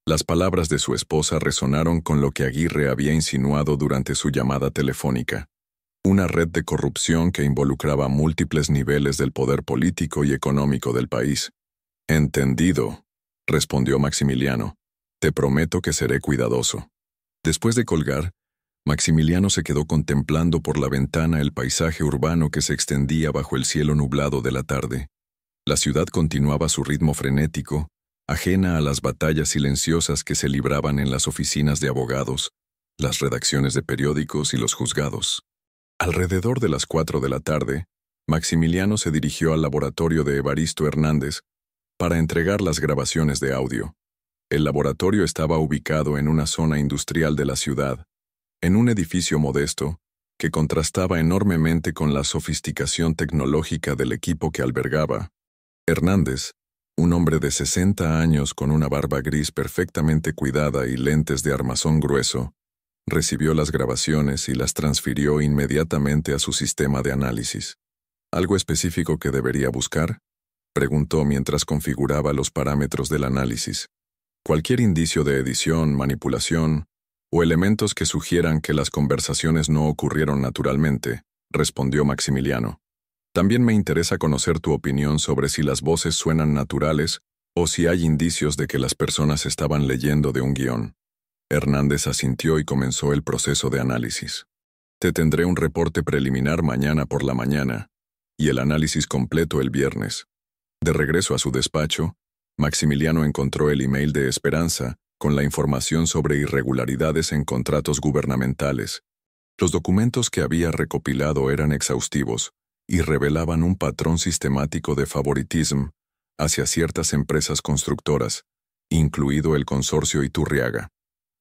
Las palabras de su esposa resonaron con lo que Aguirre había insinuado durante su llamada telefónica. Una red de corrupción que involucraba múltiples niveles del poder político y económico del país. Entendido, respondió Maximiliano. Te prometo que seré cuidadoso. Después de colgar, Maximiliano se quedó contemplando por la ventana el paisaje urbano que se extendía bajo el cielo nublado de la tarde. La ciudad continuaba su ritmo frenético, ajena a las batallas silenciosas que se libraban en las oficinas de abogados, las redacciones de periódicos y los juzgados. Alrededor de las 4 de la tarde, Maximiliano se dirigió al laboratorio de Evaristo Hernández para entregar las grabaciones de audio. El laboratorio estaba ubicado en una zona industrial de la ciudad, en un edificio modesto que contrastaba enormemente con la sofisticación tecnológica del equipo que albergaba. Hernández, un hombre de 60 años con una barba gris perfectamente cuidada y lentes de armazón grueso, recibió las grabaciones y las transfirió inmediatamente a su sistema de análisis. ¿Algo específico que debería buscar?, preguntó mientras configuraba los parámetros del análisis. Cualquier indicio de edición, manipulación o elementos que sugieran que las conversaciones no ocurrieron naturalmente, respondió Maximiliano. También me interesa conocer tu opinión sobre si las voces suenan naturales o si hay indicios de que las personas estaban leyendo de un guión. Hernández asintió y comenzó el proceso de análisis. Te tendré un reporte preliminar mañana por la mañana y el análisis completo el viernes. De regreso a su despacho, Maximiliano encontró el email de Esperanza con la información sobre irregularidades en contratos gubernamentales. Los documentos que había recopilado eran exhaustivos y revelaban un patrón sistemático de favoritismo hacia ciertas empresas constructoras, incluido el consorcio Iturriaga.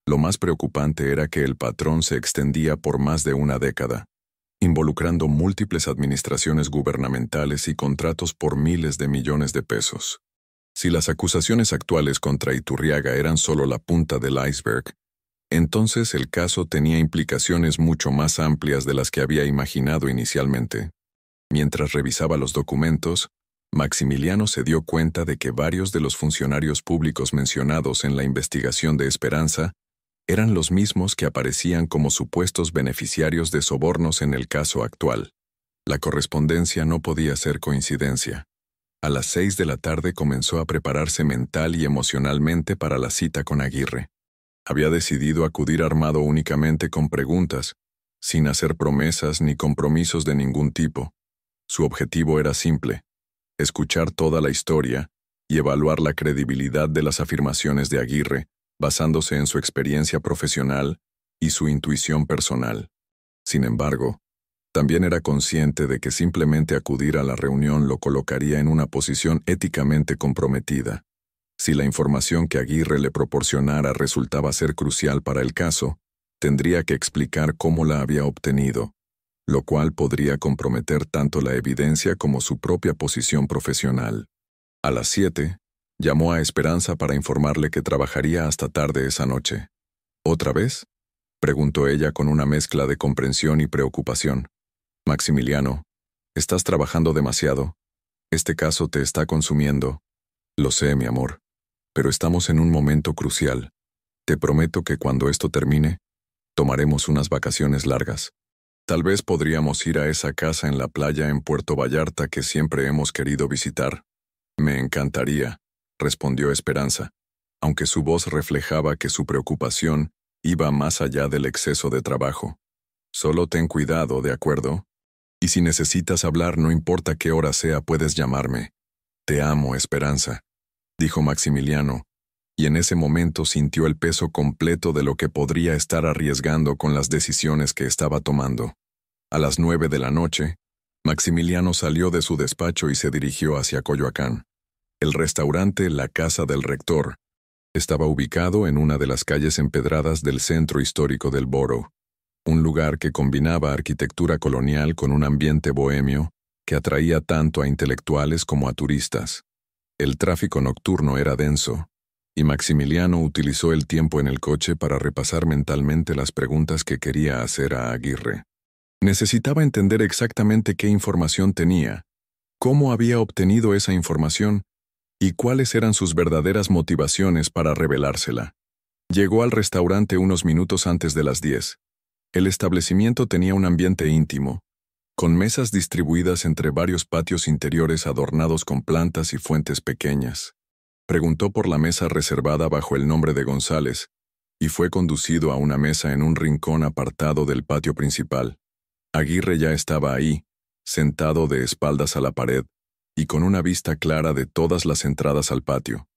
Lo más preocupante era que el patrón se extendía por más de una década, involucrando múltiples administraciones gubernamentales y contratos por miles de millones de pesos. Si las acusaciones actuales contra Iturriaga eran solo la punta del iceberg, entonces el caso tenía implicaciones mucho más amplias de las que había imaginado inicialmente. Mientras revisaba los documentos, Maximiliano se dio cuenta de que varios de los funcionarios públicos mencionados en la investigación de Esperanza eran los mismos que aparecían como supuestos beneficiarios de sobornos en el caso actual. La correspondencia no podía ser coincidencia. A las 6 de la tarde comenzó a prepararse mental y emocionalmente para la cita con Aguirre. Había decidido acudir armado únicamente con preguntas, sin hacer promesas ni compromisos de ningún tipo. Su objetivo era simple: escuchar toda la historia y evaluar la credibilidad de las afirmaciones de Aguirre, basándose en su experiencia profesional y su intuición personal. Sin embargo, también era consciente de que simplemente acudir a la reunión lo colocaría en una posición éticamente comprometida. Si la información que Aguirre le proporcionara resultaba ser crucial para el caso, tendría que explicar cómo la había obtenido, lo cual podría comprometer tanto la evidencia como su propia posición profesional. A las 7, llamó a Esperanza para informarle que trabajaría hasta tarde esa noche. ¿Otra vez?, preguntó ella con una mezcla de comprensión y preocupación. Maximiliano, estás trabajando demasiado. Este caso te está consumiendo. Lo sé, mi amor, pero estamos en un momento crucial. Te prometo que cuando esto termine, tomaremos unas vacaciones largas. Tal vez podríamos ir a esa casa en la playa en Puerto Vallarta que siempre hemos querido visitar. Me encantaría, respondió Esperanza, aunque su voz reflejaba que su preocupación iba más allá del exceso de trabajo. Solo ten cuidado, ¿de acuerdo? Y si necesitas hablar, no importa qué hora sea, puedes llamarme. Te amo, Esperanza, dijo Maximiliano, y en ese momento sintió el peso completo de lo que podría estar arriesgando con las decisiones que estaba tomando. A las 9 de la noche, Maximiliano salió de su despacho y se dirigió hacia Coyoacán. El restaurante La Casa del Rector estaba ubicado en una de las calles empedradas del centro histórico del Borough. un lugar que combinaba arquitectura colonial con un ambiente bohemio que atraía tanto a intelectuales como a turistas. El tráfico nocturno era denso, y Maximiliano utilizó el tiempo en el coche para repasar mentalmente las preguntas que quería hacer a Aguirre. Necesitaba entender exactamente qué información tenía, cómo había obtenido esa información y cuáles eran sus verdaderas motivaciones para revelársela. Llegó al restaurante unos minutos antes de las 10. El establecimiento tenía un ambiente íntimo, con mesas distribuidas entre varios patios interiores adornados con plantas y fuentes pequeñas. Preguntó por la mesa reservada bajo el nombre de González, y fue conducido a una mesa en un rincón apartado del patio principal. Aguirre ya estaba ahí, sentado de espaldas a la pared, y con una vista clara de todas las entradas al patio.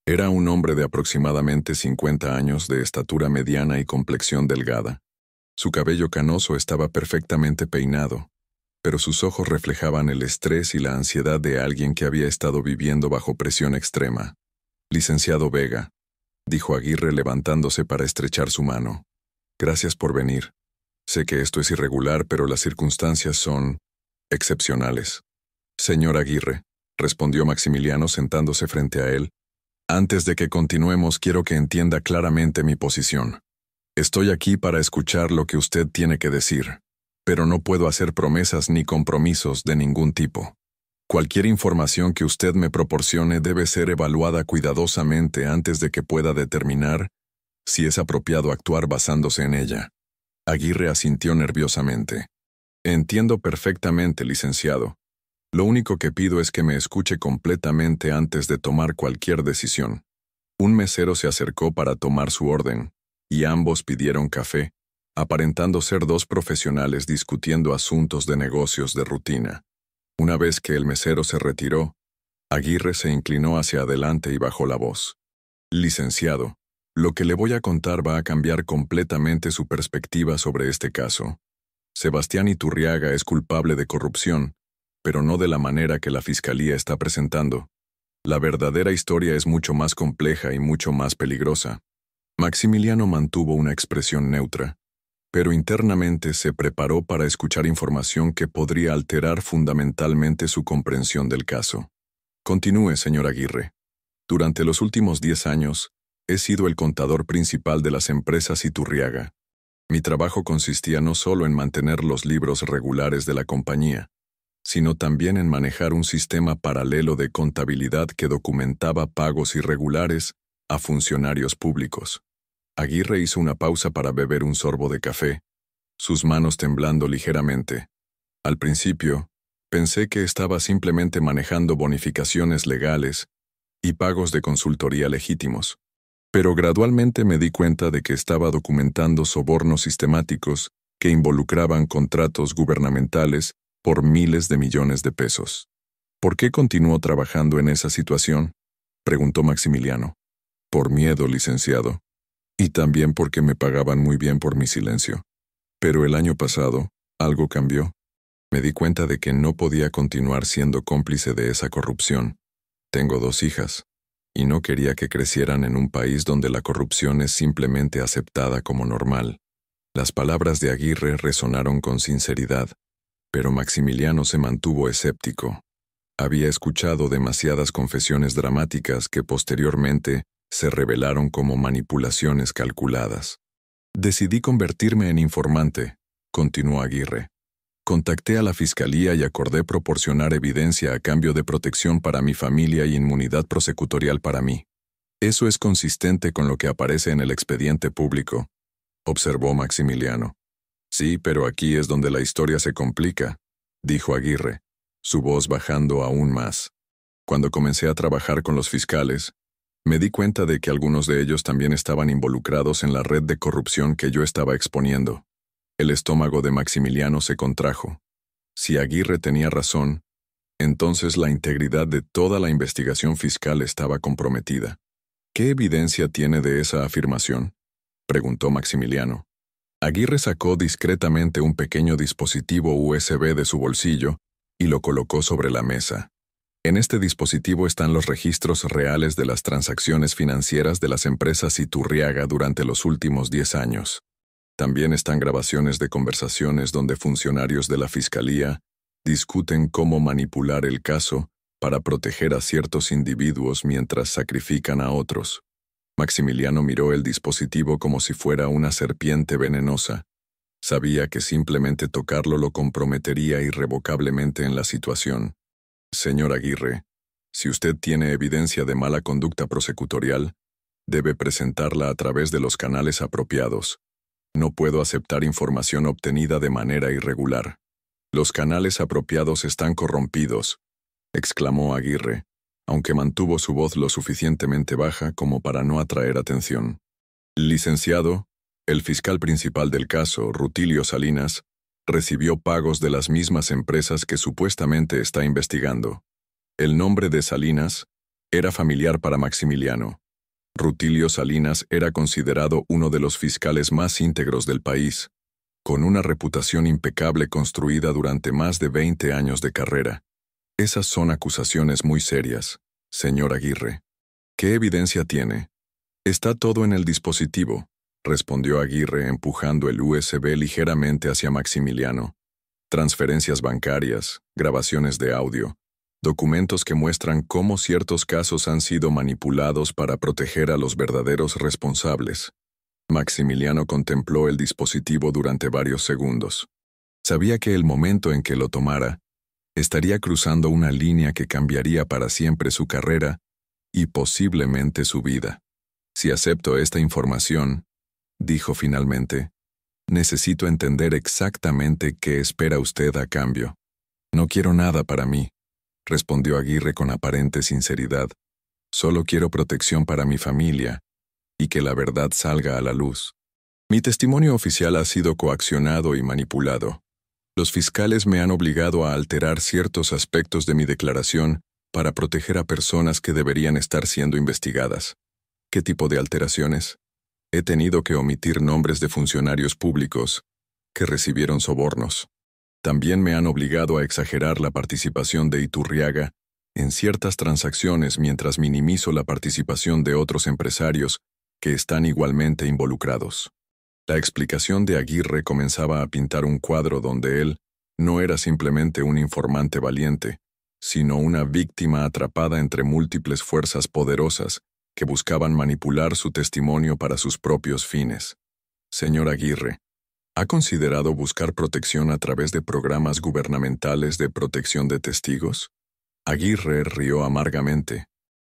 Era un hombre de aproximadamente 50 años, de estatura mediana y complexión delgada. Su cabello canoso estaba perfectamente peinado, pero sus ojos reflejaban el estrés y la ansiedad de alguien que había estado viviendo bajo presión extrema. «Licenciado Vega», dijo Aguirre levantándose para estrechar su mano. «Gracias por venir. Sé que esto es irregular, pero las circunstancias son excepcionales». «Señor Aguirre», respondió Maximiliano sentándose frente a él, «antes de que continuemos quiero que entienda claramente mi posición. Estoy aquí para escuchar lo que usted tiene que decir, pero no puedo hacer promesas ni compromisos de ningún tipo. Cualquier información que usted me proporcione debe ser evaluada cuidadosamente antes de que pueda determinar si es apropiado actuar basándose en ella». Aguirre asintió nerviosamente. «Entiendo perfectamente, licenciado. Lo único que pido es que me escuche completamente antes de tomar cualquier decisión». Un mesero se acercó para tomar su orden, y ambos pidieron café, aparentando ser dos profesionales discutiendo asuntos de negocios de rutina. Una vez que el mesero se retiró, Aguirre se inclinó hacia adelante y bajó la voz. «Licenciado, lo que le voy a contar va a cambiar completamente su perspectiva sobre este caso. Sebastián Iturriaga es culpable de corrupción, pero no de la manera que la Fiscalía está presentando. La verdadera historia es mucho más compleja y mucho más peligrosa». Maximiliano mantuvo una expresión neutra, pero internamente se preparó para escuchar información que podría alterar fundamentalmente su comprensión del caso. «Continúe, señor Aguirre. Durante los últimos 10 años, he sido el contador principal de las empresas Iturriaga. Mi trabajo consistía no solo en mantener los libros regulares de la compañía, sino también en manejar un sistema paralelo de contabilidad que documentaba pagos irregulares a funcionarios públicos». Aguirre hizo una pausa para beber un sorbo de café, sus manos temblando ligeramente. «Al principio, pensé que estaba simplemente manejando bonificaciones legales y pagos de consultoría legítimos. Pero gradualmente me di cuenta de que estaba documentando sobornos sistemáticos que involucraban contratos gubernamentales por miles de millones de pesos». «¿Por qué continuó trabajando en esa situación?», preguntó Maximiliano. «Por miedo, licenciado. Y también porque me pagaban muy bien por mi silencio. Pero el año pasado, algo cambió. Me di cuenta de que no podía continuar siendo cómplice de esa corrupción. Tengo 2 hijas, y no quería que crecieran en un país donde la corrupción es simplemente aceptada como normal». Las palabras de Aguirre resonaron con sinceridad, pero Maximiliano se mantuvo escéptico. Había escuchado demasiadas confesiones dramáticas que posteriormente se revelaron como manipulaciones calculadas. «Decidí convertirme en informante», continuó Aguirre. «Contacté a la Fiscalía y acordé proporcionar evidencia a cambio de protección para mi familia y inmunidad prosecutorial para mí. Eso es consistente con lo que aparece en el expediente público», observó Maximiliano. «Sí, pero aquí es donde la historia se complica», dijo Aguirre, su voz bajando aún más. «Cuando comencé a trabajar con los fiscales, me di cuenta de que algunos de ellos también estaban involucrados en la red de corrupción que yo estaba exponiendo». El estómago de Maximiliano se contrajo. Si Aguirre tenía razón, entonces la integridad de toda la investigación fiscal estaba comprometida. «¿Qué evidencia tiene de esa afirmación?», preguntó Maximiliano. Aguirre sacó discretamente un pequeño dispositivo USB de su bolsillo y lo colocó sobre la mesa. «En este dispositivo están los registros reales de las transacciones financieras de las empresas Iturriaga durante los últimos 10 años. También están grabaciones de conversaciones donde funcionarios de la Fiscalía discuten cómo manipular el caso para proteger a ciertos individuos mientras sacrifican a otros. Maximiliano miró el dispositivo como si fuera una serpiente venenosa. Sabía que simplemente tocarlo lo comprometería irrevocablemente en la situación. Señor Aguirre, si usted tiene evidencia de mala conducta prosecutorial, debe presentarla a través de los canales apropiados. No puedo aceptar información obtenida de manera irregular. Los canales apropiados están corrompidos, exclamó Aguirre, aunque mantuvo su voz lo suficientemente baja como para no atraer atención. Licenciado, el fiscal principal del caso, Rutilio Salinas, recibió pagos de las mismas empresas que supuestamente está investigando. El nombre de Salinas era familiar para Maximiliano. Rutilio Salinas era considerado uno de los fiscales más íntegros del país, con una reputación impecable construida durante más de 20 años de carrera. Esas son acusaciones muy serias, señor Aguirre. ¿Qué evidencia tiene? Está todo en el dispositivo, respondió Aguirre empujando el USB ligeramente hacia Maximiliano. Transferencias bancarias, grabaciones de audio, documentos que muestran cómo ciertos casos han sido manipulados para proteger a los verdaderos responsables. Maximiliano contempló el dispositivo durante varios segundos. Sabía que el momento en que lo tomara, estaría cruzando una línea que cambiaría para siempre su carrera y posiblemente su vida. Si acepto esta información, dijo finalmente, necesito entender exactamente qué espera usted a cambio. No quiero nada para mí, respondió Aguirre con aparente sinceridad. Solo quiero protección para mi familia y que la verdad salga a la luz. Mi testimonio oficial ha sido coaccionado y manipulado. Los fiscales me han obligado a alterar ciertos aspectos de mi declaración para proteger a personas que deberían estar siendo investigadas. ¿Qué tipo de alteraciones? He tenido que omitir nombres de funcionarios públicos que recibieron sobornos. También me han obligado a exagerar la participación de Iturriaga en ciertas transacciones mientras minimizo la participación de otros empresarios que están igualmente involucrados. La explicación de Aguirre comenzaba a pintar un cuadro donde él no era simplemente un informante valiente, sino una víctima atrapada entre múltiples fuerzas poderosas que buscaban manipular su testimonio para sus propios fines. Señor Aguirre, ¿ha considerado buscar protección a través de programas gubernamentales de protección de testigos? Aguirre rió amargamente.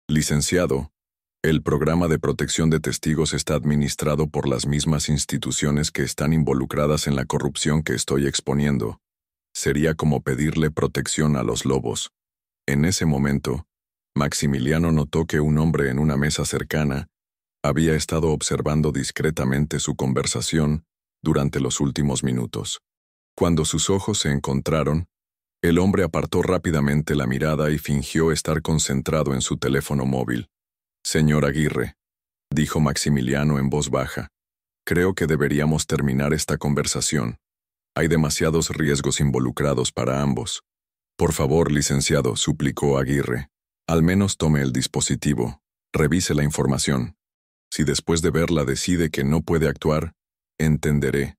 Licenciado, el programa de protección de testigos está administrado por las mismas instituciones que están involucradas en la corrupción que estoy exponiendo. Sería como pedirle protección a los lobos. En ese momento, Maximiliano notó que un hombre en una mesa cercana había estado observando discretamente su conversación durante los últimos minutos. Cuando sus ojos se encontraron, el hombre apartó rápidamente la mirada y fingió estar concentrado en su teléfono móvil. Señor Aguirre, dijo Maximiliano en voz baja, creo que deberíamos terminar esta conversación. Hay demasiados riesgos involucrados para ambos. Por favor, licenciado, suplicó Aguirre. Al menos tome el dispositivo, revise la información. Si después de verla decide que no puede actuar, entenderé.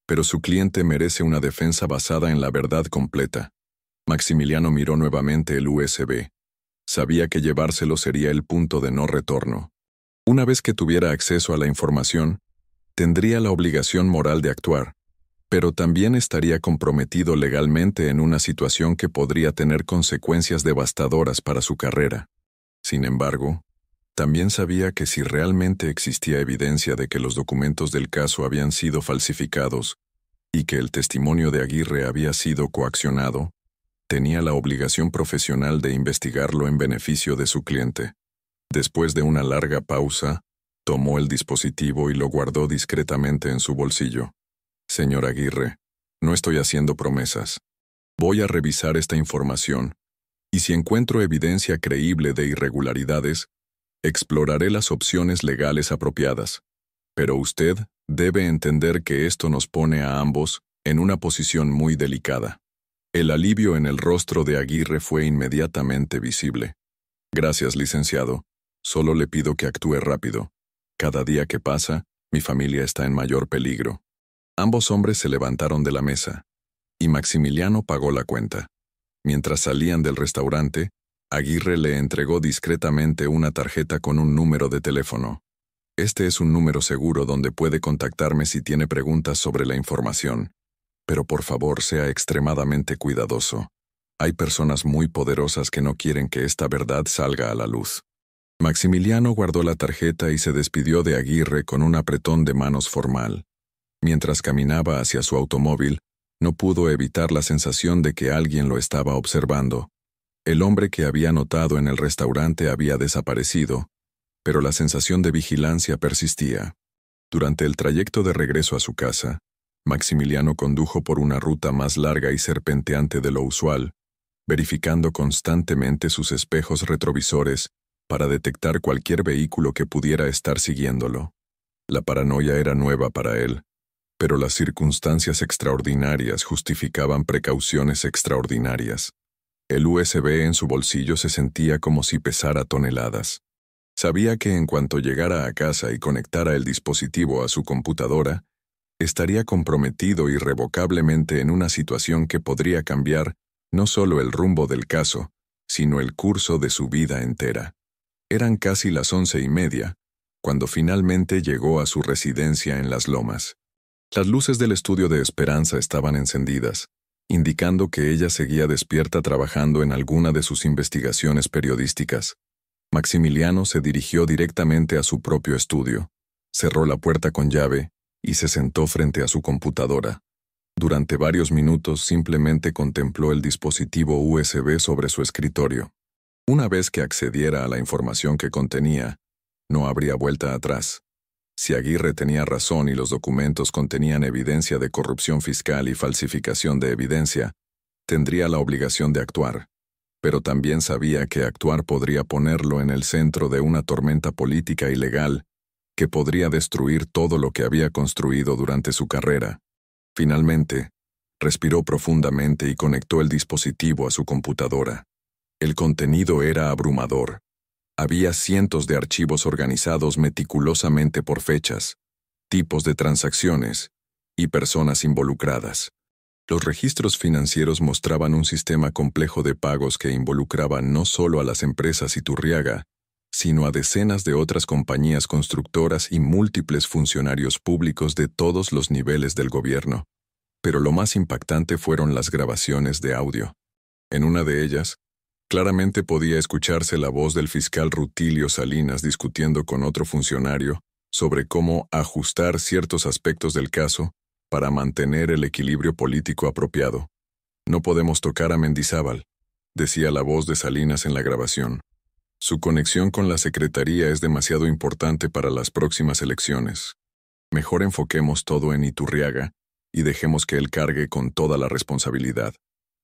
Pero su cliente merece una defensa basada en la verdad completa. Maximiliano miró nuevamente el USB. Sabía que llevárselo sería el punto de no retorno. Una vez que tuviera acceso a la información, tendría la obligación moral de actuar, pero también estaría comprometido legalmente en una situación que podría tener consecuencias devastadoras para su carrera. Sin embargo, también sabía que si realmente existía evidencia de que los documentos del caso habían sido falsificados y que el testimonio de Aguirre había sido coaccionado, tenía la obligación profesional de investigarlo en beneficio de su cliente. Después de una larga pausa, tomó el dispositivo y lo guardó discretamente en su bolsillo. Señor Aguirre, no estoy haciendo promesas. Voy a revisar esta información, y si encuentro evidencia creíble de irregularidades, exploraré las opciones legales apropiadas. Pero usted debe entender que esto nos pone a ambos en una posición muy delicada. El alivio en el rostro de Aguirre fue inmediatamente visible. Gracias, licenciado. Solo le pido que actúe rápido. Cada día que pasa, mi familia está en mayor peligro. Ambos hombres se levantaron de la mesa, y Maximiliano pagó la cuenta. Mientras salían del restaurante, Aguirre le entregó discretamente una tarjeta con un número de teléfono. Este es un número seguro donde puede contactarme si tiene preguntas sobre la información. Pero por favor, sea extremadamente cuidadoso. Hay personas muy poderosas que no quieren que esta verdad salga a la luz. Maximiliano guardó la tarjeta y se despidió de Aguirre con un apretón de manos formal. Mientras caminaba hacia su automóvil, no pudo evitar la sensación de que alguien lo estaba observando. El hombre que había notado en el restaurante había desaparecido, pero la sensación de vigilancia persistía. Durante el trayecto de regreso a su casa, Maximiliano condujo por una ruta más larga y serpenteante de lo usual, verificando constantemente sus espejos retrovisores para detectar cualquier vehículo que pudiera estar siguiéndolo. La paranoia era nueva para él, pero las circunstancias extraordinarias justificaban precauciones extraordinarias. El USB en su bolsillo se sentía como si pesara toneladas. Sabía que en cuanto llegara a casa y conectara el dispositivo a su computadora, estaría comprometido irrevocablemente en una situación que podría cambiar no solo el rumbo del caso, sino el curso de su vida entera. Eran casi las 11:30, cuando finalmente llegó a su residencia en Las Lomas. Las luces del estudio de Esperanza estaban encendidas, indicando que ella seguía despierta trabajando en alguna de sus investigaciones periodísticas. Maximiliano se dirigió directamente a su propio estudio, cerró la puerta con llave y se sentó frente a su computadora. Durante varios minutos simplemente contempló el dispositivo USB sobre su escritorio. Una vez que accediera a la información que contenía, no habría vuelta atrás. Si Aguirre tenía razón y los documentos contenían evidencia de corrupción fiscal y falsificación de evidencia, tendría la obligación de actuar. Pero también sabía que actuar podría ponerlo en el centro de una tormenta política y legal que podría destruir todo lo que había construido durante su carrera. Finalmente, respiró profundamente y conectó el dispositivo a su computadora. El contenido era abrumador. Había cientos de archivos organizados meticulosamente por fechas, tipos de transacciones y personas involucradas. Los registros financieros mostraban un sistema complejo de pagos que involucraba no solo a las empresas Iturriaga, sino a decenas de otras compañías constructoras y múltiples funcionarios públicos de todos los niveles del gobierno. Pero lo más impactante fueron las grabaciones de audio. En una de ellas, claramente podía escucharse la voz del fiscal Rutilio Salinas discutiendo con otro funcionario sobre cómo ajustar ciertos aspectos del caso para mantener el equilibrio político apropiado. «No podemos tocar a Mendizábal», decía la voz de Salinas en la grabación. «Su conexión con la Secretaría es demasiado importante para las próximas elecciones. Mejor enfoquemos todo en Iturriaga y dejemos que él cargue con toda la responsabilidad».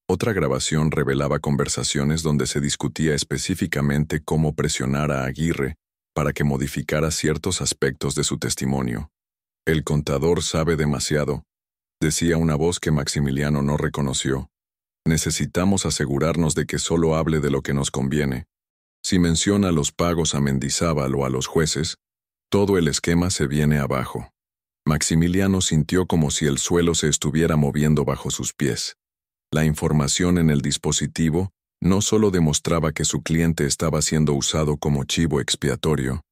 Otra grabación revelaba conversaciones donde se discutía específicamente cómo presionar a Aguirre para que modificara ciertos aspectos de su testimonio. «El contador sabe demasiado», decía una voz que Maximiliano no reconoció. «Necesitamos asegurarnos de que solo hable de lo que nos conviene. Si menciona los pagos a Mendizábal o a los jueces, todo el esquema se viene abajo». Maximiliano sintió como si el suelo se estuviera moviendo bajo sus pies. La información en el dispositivo no solo demostraba que su cliente estaba siendo usado como chivo expiatorio,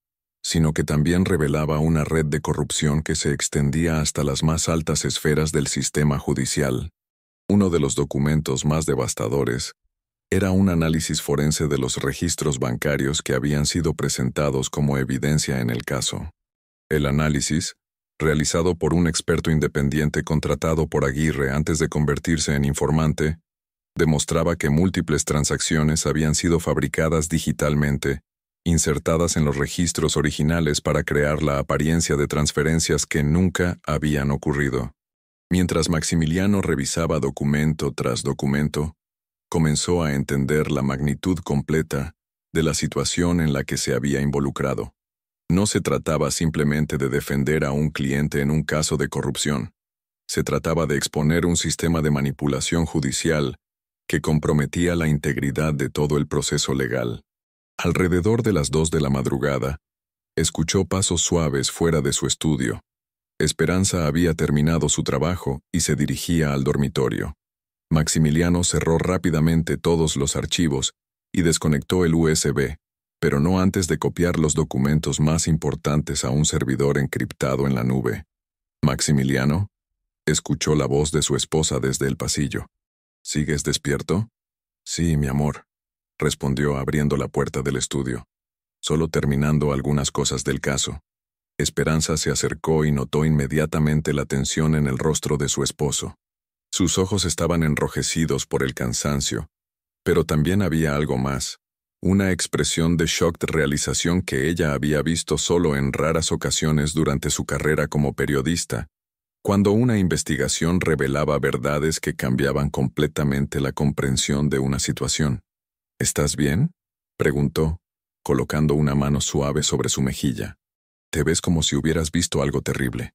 sino que también revelaba una red de corrupción que se extendía hasta las más altas esferas del sistema judicial. Uno de los documentos más devastadores era un análisis forense de los registros bancarios que habían sido presentados como evidencia en el caso. El análisis, realizado por un experto independiente contratado por Aguirre antes de convertirse en informante, demostraba que múltiples transacciones habían sido fabricadas digitalmente, insertadas en los registros originales para crear la apariencia de transferencias que nunca habían ocurrido. Mientras Maximiliano revisaba documento tras documento, comenzó a entender la magnitud completa de la situación en la que se había involucrado. No se trataba simplemente de defender a un cliente en un caso de corrupción. Se trataba de exponer un sistema de manipulación judicial que comprometía la integridad de todo el proceso legal. Alrededor de las 2 de la madrugada, escuchó pasos suaves fuera de su estudio. Esperanza había terminado su trabajo y se dirigía al dormitorio. Maximiliano cerró rápidamente todos los archivos y desconectó el USB, pero no antes de copiar los documentos más importantes a un servidor encriptado en la nube. «Maximiliano», escuchó la voz de su esposa desde el pasillo. «¿Sigues despierto?» «Sí, mi amor», respondió abriendo la puerta del estudio. «Solo terminando algunas cosas del caso». Esperanza se acercó y notó inmediatamente la tensión en el rostro de su esposo. Sus ojos estaban enrojecidos por el cansancio, pero también había algo más, una expresión de shock de realización que ella había visto solo en raras ocasiones durante su carrera como periodista, cuando una investigación revelaba verdades que cambiaban completamente la comprensión de una situación. «¿Estás bien?», preguntó, colocando una mano suave sobre su mejilla. «Te ves como si hubieras visto algo terrible».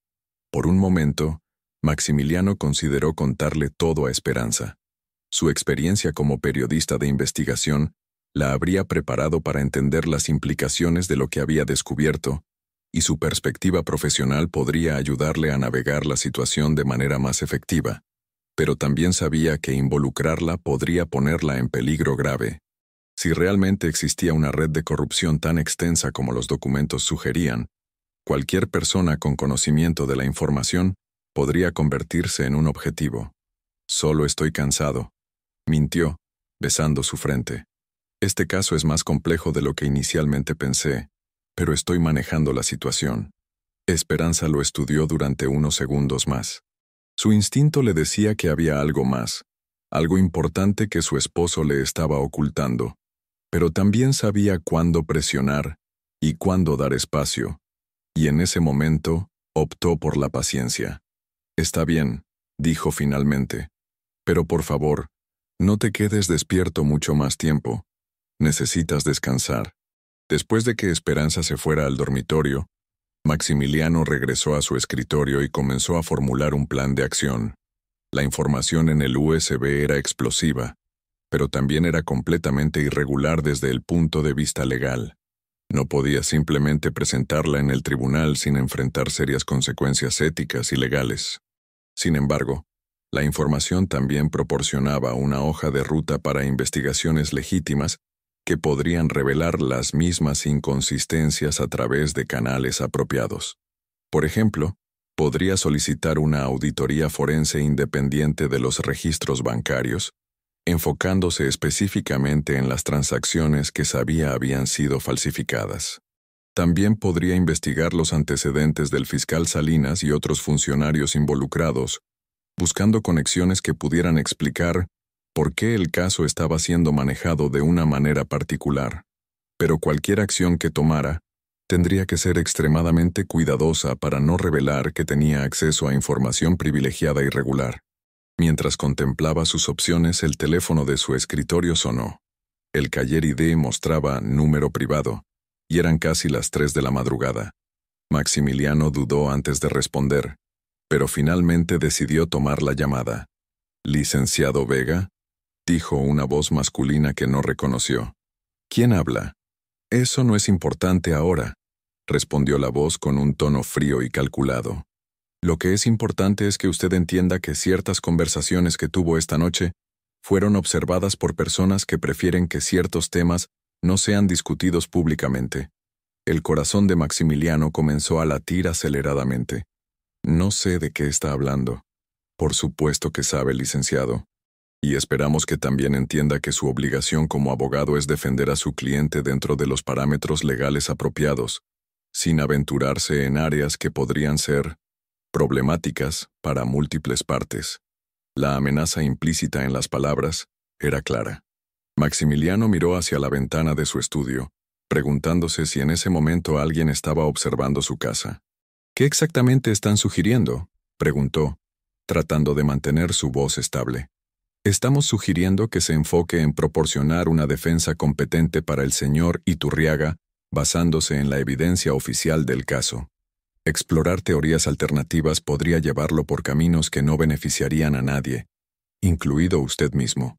Por un momento, Maximiliano consideró contarle todo a Esperanza. Su experiencia como periodista de investigación la habría preparado para entender las implicaciones de lo que había descubierto, y su perspectiva profesional podría ayudarle a navegar la situación de manera más efectiva. Pero también sabía que involucrarla podría ponerla en peligro grave. Si realmente existía una red de corrupción tan extensa como los documentos sugerían, cualquier persona con conocimiento de la información podría convertirse en un objetivo. «Solo estoy cansado», mintió, besando su frente. «Este caso es más complejo de lo que inicialmente pensé, pero estoy manejando la situación». Esperanza lo estudió durante unos segundos más. Su instinto le decía que había algo más, algo importante que su esposo le estaba ocultando, pero también sabía cuándo presionar y cuándo dar espacio, y en ese momento optó por la paciencia. «Está bien», dijo finalmente, «pero por favor, no te quedes despierto mucho más tiempo. Necesitas descansar». Después de que Esperanza se fuera al dormitorio, Maximiliano regresó a su escritorio y comenzó a formular un plan de acción. La información en el USB era explosiva, pero también era completamente irregular desde el punto de vista legal. No podía simplemente presentarla en el tribunal sin enfrentar serias consecuencias éticas y legales. Sin embargo, la información también proporcionaba una hoja de ruta para investigaciones legítimas que podrían revelar las mismas inconsistencias a través de canales apropiados. Por ejemplo, podría solicitar una auditoría forense independiente de los registros bancarios, enfocándose específicamente en las transacciones que sabía habían sido falsificadas. También podría investigar los antecedentes del fiscal Salinas y otros funcionarios involucrados, buscando conexiones que pudieran explicar por qué el caso estaba siendo manejado de una manera particular. Pero cualquier acción que tomara tendría que ser extremadamente cuidadosa para no revelar que tenía acceso a información privilegiada y regular. Mientras contemplaba sus opciones, el teléfono de su escritorio sonó. El Cahier ID mostraba número privado, y eran casi las 3 de la madrugada. Maximiliano dudó antes de responder, pero finalmente decidió tomar la llamada. «¿Licenciado Vega?», dijo una voz masculina que no reconoció. «¿Quién habla?». «Eso no es importante ahora», respondió la voz con un tono frío y calculado. «Lo que es importante es que usted entienda que ciertas conversaciones que tuvo esta noche fueron observadas por personas que prefieren que ciertos temas no sean discutidos públicamente». El corazón de Maximiliano comenzó a latir aceleradamente. «No sé de qué está hablando». «Por supuesto que sabe, licenciado. Y esperamos que también entienda que su obligación como abogado es defender a su cliente dentro de los parámetros legales apropiados, sin aventurarse en áreas que podrían ser problemáticas para múltiples partes». La amenaza implícita en las palabras era clara. Maximiliano miró hacia la ventana de su estudio, preguntándose si en ese momento alguien estaba observando su casa. «¿Qué exactamente están sugiriendo?», preguntó, tratando de mantener su voz estable. «Estamos sugiriendo que se enfoque en proporcionar una defensa competente para el señor Iturriaga basándose en la evidencia oficial del caso. Explorar teorías alternativas podría llevarlo por caminos que no beneficiarían a nadie, incluido usted mismo.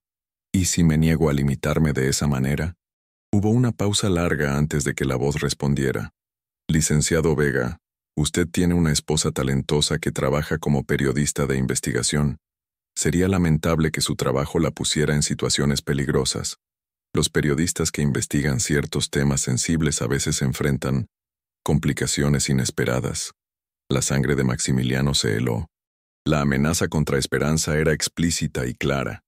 ¿Y si me niego a limitarme de esa manera?». Hubo una pausa larga antes de que la voz respondiera. «Licenciado Vega, Usted tiene una esposa talentosa que trabaja como periodista de investigación. Sería lamentable que su trabajo la pusiera en situaciones peligrosas. Los periodistas que investigan ciertos temas sensibles a veces enfrentan complicaciones inesperadas. La sangre de Maximiliano se heló. La amenaza contra Esperanza era explícita y clara.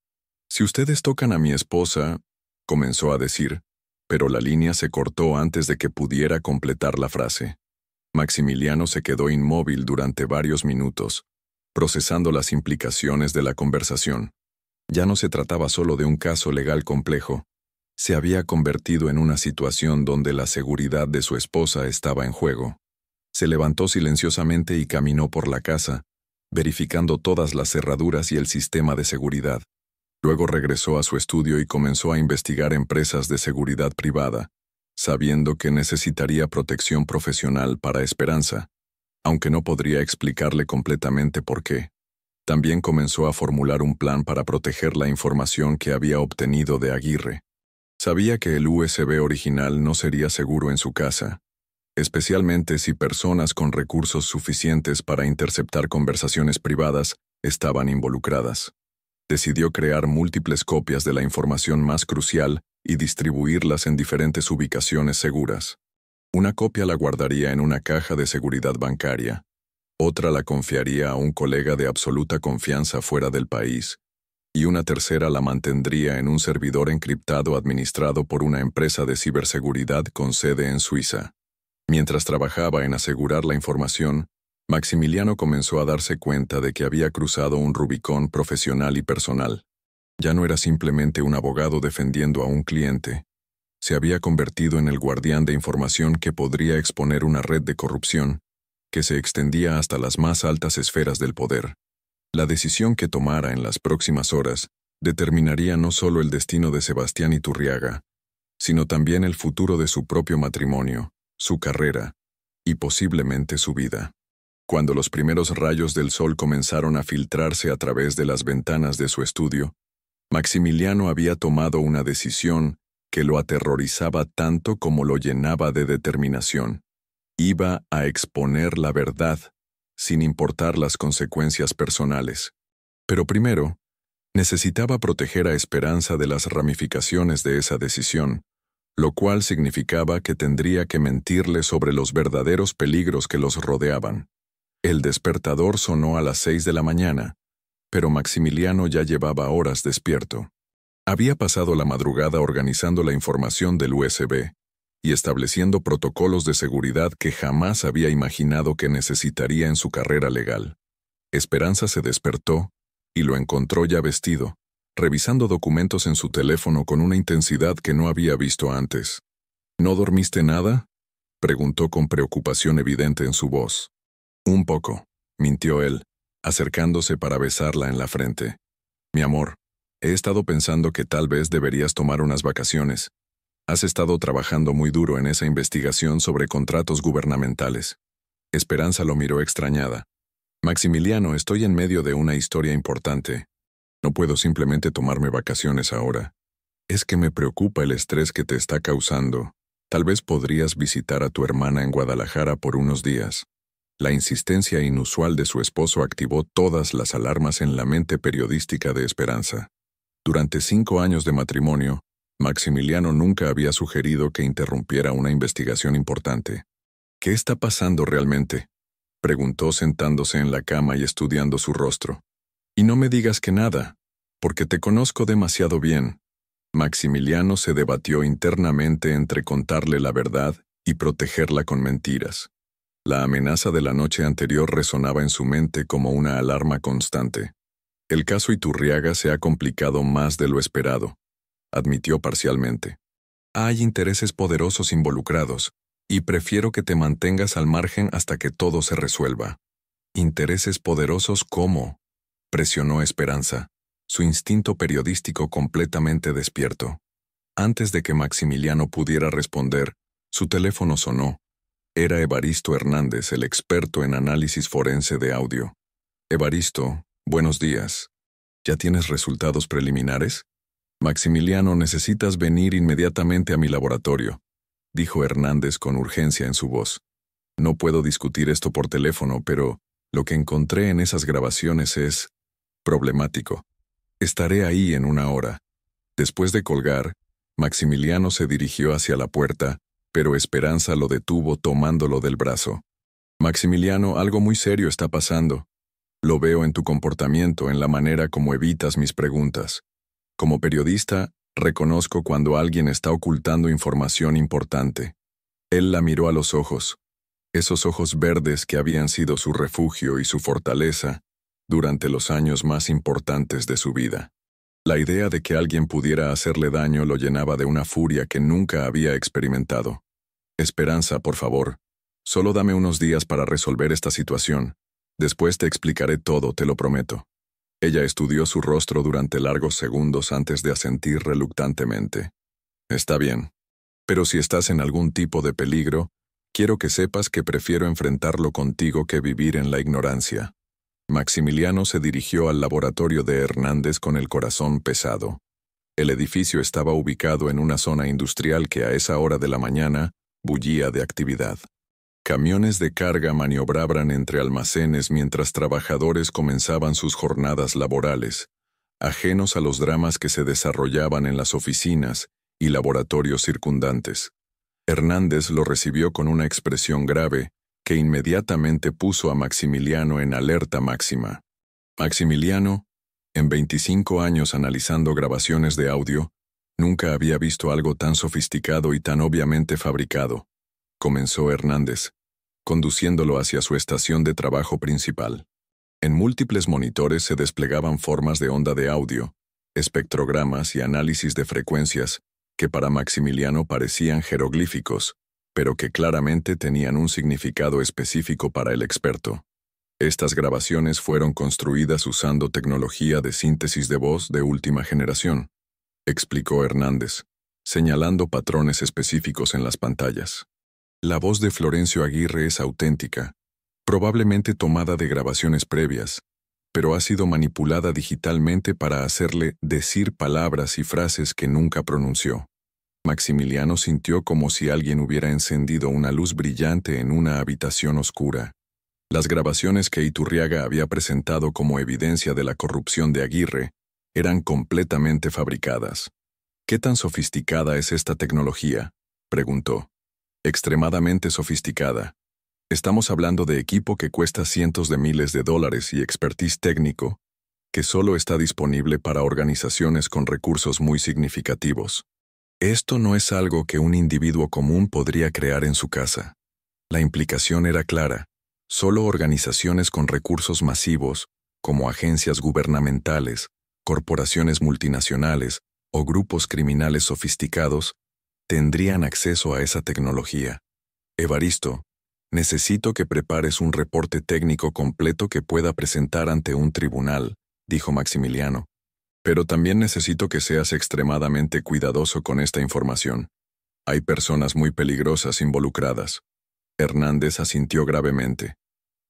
«Si ustedes tocan a mi esposa», comenzó a decir, pero la línea se cortó antes de que pudiera completar la frase. Maximiliano se quedó inmóvil durante varios minutos, procesando las implicaciones de la conversación. Ya no se trataba solo de un caso legal complejo. Se había convertido en una situación donde la seguridad de su esposa estaba en juego. Se levantó silenciosamente y caminó por la casa, verificando todas las cerraduras y el sistema de seguridad. Luego regresó a su estudio y comenzó a investigar empresas de seguridad privada, sabiendo que necesitaría protección profesional para Esperanza, aunque no podría explicarle completamente por qué. También comenzó a formular un plan para proteger la información que había obtenido de Aguirre. Sabía que el USB original no sería seguro en su casa, especialmente si personas con recursos suficientes para interceptar conversaciones privadas estaban involucradas. Decidió crear múltiples copias de la información más crucial y distribuirlas en diferentes ubicaciones seguras. Una copia la guardaría en una caja de seguridad bancaria, otra la confiaría a un colega de absoluta confianza fuera del país, y una tercera la mantendría en un servidor encriptado administrado por una empresa de ciberseguridad con sede en Suiza. Mientras trabajaba en asegurar la información, Maximiliano comenzó a darse cuenta de que había cruzado un Rubicón profesional y personal. Ya no era simplemente un abogado defendiendo a un cliente. Se había convertido en el guardián de información que podría exponer una red de corrupción que se extendía hasta las más altas esferas del poder. La decisión que tomara en las próximas horas determinaría no solo el destino de Sebastián Iturriaga, sino también el futuro de su propio matrimonio, su carrera y posiblemente su vida. Cuando los primeros rayos del sol comenzaron a filtrarse a través de las ventanas de su estudio, Maximiliano había tomado una decisión que lo aterrorizaba tanto como lo llenaba de determinación. Iba a exponer la verdad, sin importar las consecuencias personales. Pero primero, necesitaba proteger a Esperanza de las ramificaciones de esa decisión, lo cual significaba que tendría que mentirle sobre los verdaderos peligros que los rodeaban. El despertador sonó a las 6 de la mañana, pero Maximiliano ya llevaba horas despierto. Había pasado la madrugada organizando la información del USB y estableciendo protocolos de seguridad que jamás había imaginado que necesitaría en su carrera legal. Esperanza se despertó y lo encontró ya vestido, revisando documentos en su teléfono con una intensidad que no había visto antes. ¿No dormiste nada?, preguntó con preocupación evidente en su voz. Un poco, mintió él, acercándose para besarla en la frente. Mi amor, he estado pensando que tal vez deberías tomar unas vacaciones. Has estado trabajando muy duro en esa investigación sobre contratos gubernamentales. Esperanza lo miró extrañada. Maximiliano, estoy en medio de una historia importante. No puedo simplemente tomarme vacaciones ahora. Es que me preocupa el estrés que te está causando. Tal vez podrías visitar a tu hermana en Guadalajara por unos días. La insistencia inusual de su esposo activó todas las alarmas en la mente periodística de Esperanza. Durante 5 años de matrimonio, Maximiliano nunca había sugerido que interrumpiera una investigación importante. ¿Qué está pasando realmente?, preguntó sentándose en la cama y estudiando su rostro. Y no me digas que nada, porque te conozco demasiado bien. Maximiliano se debatió internamente entre contarle la verdad y protegerla con mentiras. La amenaza de la noche anterior resonaba en su mente como una alarma constante. El caso Iturriaga se ha complicado más de lo esperado, admitió parcialmente. Hay intereses poderosos involucrados, y prefiero que te mantengas al margen hasta que todo se resuelva. ¿Intereses poderosos cómo?, presionó Esperanza, su instinto periodístico completamente despierto. Antes de que Maximiliano pudiera responder, su teléfono sonó. Era Evaristo Hernández, el experto en análisis forense de audio. Evaristo, buenos días. ¿Ya tienes resultados preliminares? Maximiliano, necesitas venir inmediatamente a mi laboratorio, dijo Hernández con urgencia en su voz. No puedo discutir esto por teléfono, pero lo que encontré en esas grabaciones es problemático. Estaré ahí en 1 hora. Después de colgar, Maximiliano se dirigió hacia la puerta, pero Esperanza lo detuvo tomándolo del brazo. Maximiliano, algo muy serio está pasando. Lo veo en tu comportamiento, en la manera como evitas mis preguntas. Como periodista, reconozco cuando alguien está ocultando información importante. Él la miró a los ojos, esos ojos verdes que habían sido su refugio y su fortaleza durante los años más importantes de su vida. La idea de que alguien pudiera hacerle daño lo llenaba de una furia que nunca había experimentado. Esperanza, por favor, solo dame unos días para resolver esta situación. Después te explicaré todo, te lo prometo. Ella estudió su rostro durante largos segundos antes de asentir reluctantemente. Está bien. Pero si estás en algún tipo de peligro, quiero que sepas que prefiero enfrentarlo contigo que vivir en la ignorancia. Maximiliano se dirigió al laboratorio de Hernández con el corazón pesado. El edificio estaba ubicado en una zona industrial que a esa hora de la mañana bullía de actividad. Camiones de carga maniobraban entre almacenes mientras trabajadores comenzaban sus jornadas laborales, ajenos a los dramas que se desarrollaban en las oficinas y laboratorios circundantes. Hernández lo recibió con una expresión grave que inmediatamente puso a Maximiliano en alerta máxima. Maximiliano, en 25 años analizando grabaciones de audio, nunca había visto algo tan sofisticado y tan obviamente fabricado, comenzó Hernández, conduciéndolo hacia su estación de trabajo principal. En múltiples monitores se desplegaban formas de onda de audio, espectrogramas y análisis de frecuencias que para Maximiliano parecían jeroglíficos, pero que claramente tenían un significado específico para el experto. Estas grabaciones fueron construidas usando tecnología de síntesis de voz de última generación, explicó Hernández, señalando patrones específicos en las pantallas. La voz de Florencio Aguirre es auténtica, probablemente tomada de grabaciones previas, pero ha sido manipulada digitalmente para hacerle decir palabras y frases que nunca pronunció. Maximiliano sintió como si alguien hubiera encendido una luz brillante en una habitación oscura. Las grabaciones que Iturriaga había presentado como evidencia de la corrupción de Aguirre eran completamente fabricadas. ¿Qué tan sofisticada es esta tecnología?, preguntó. Extremadamente sofisticada. Estamos hablando de equipo que cuesta cientos de miles de dólares y expertise técnico, que solo está disponible para organizaciones con recursos muy significativos. Esto no es algo que un individuo común podría crear en su casa. La implicación era clara. Solo organizaciones con recursos masivos, como agencias gubernamentales, corporaciones multinacionales o grupos criminales sofisticados, tendrían acceso a esa tecnología. Evaristo, necesito que prepares un reporte técnico completo que pueda presentar ante un tribunal, dijo Maximiliano. Pero también necesito que seas extremadamente cuidadoso con esta información. Hay personas muy peligrosas involucradas. Hernández asintió gravemente.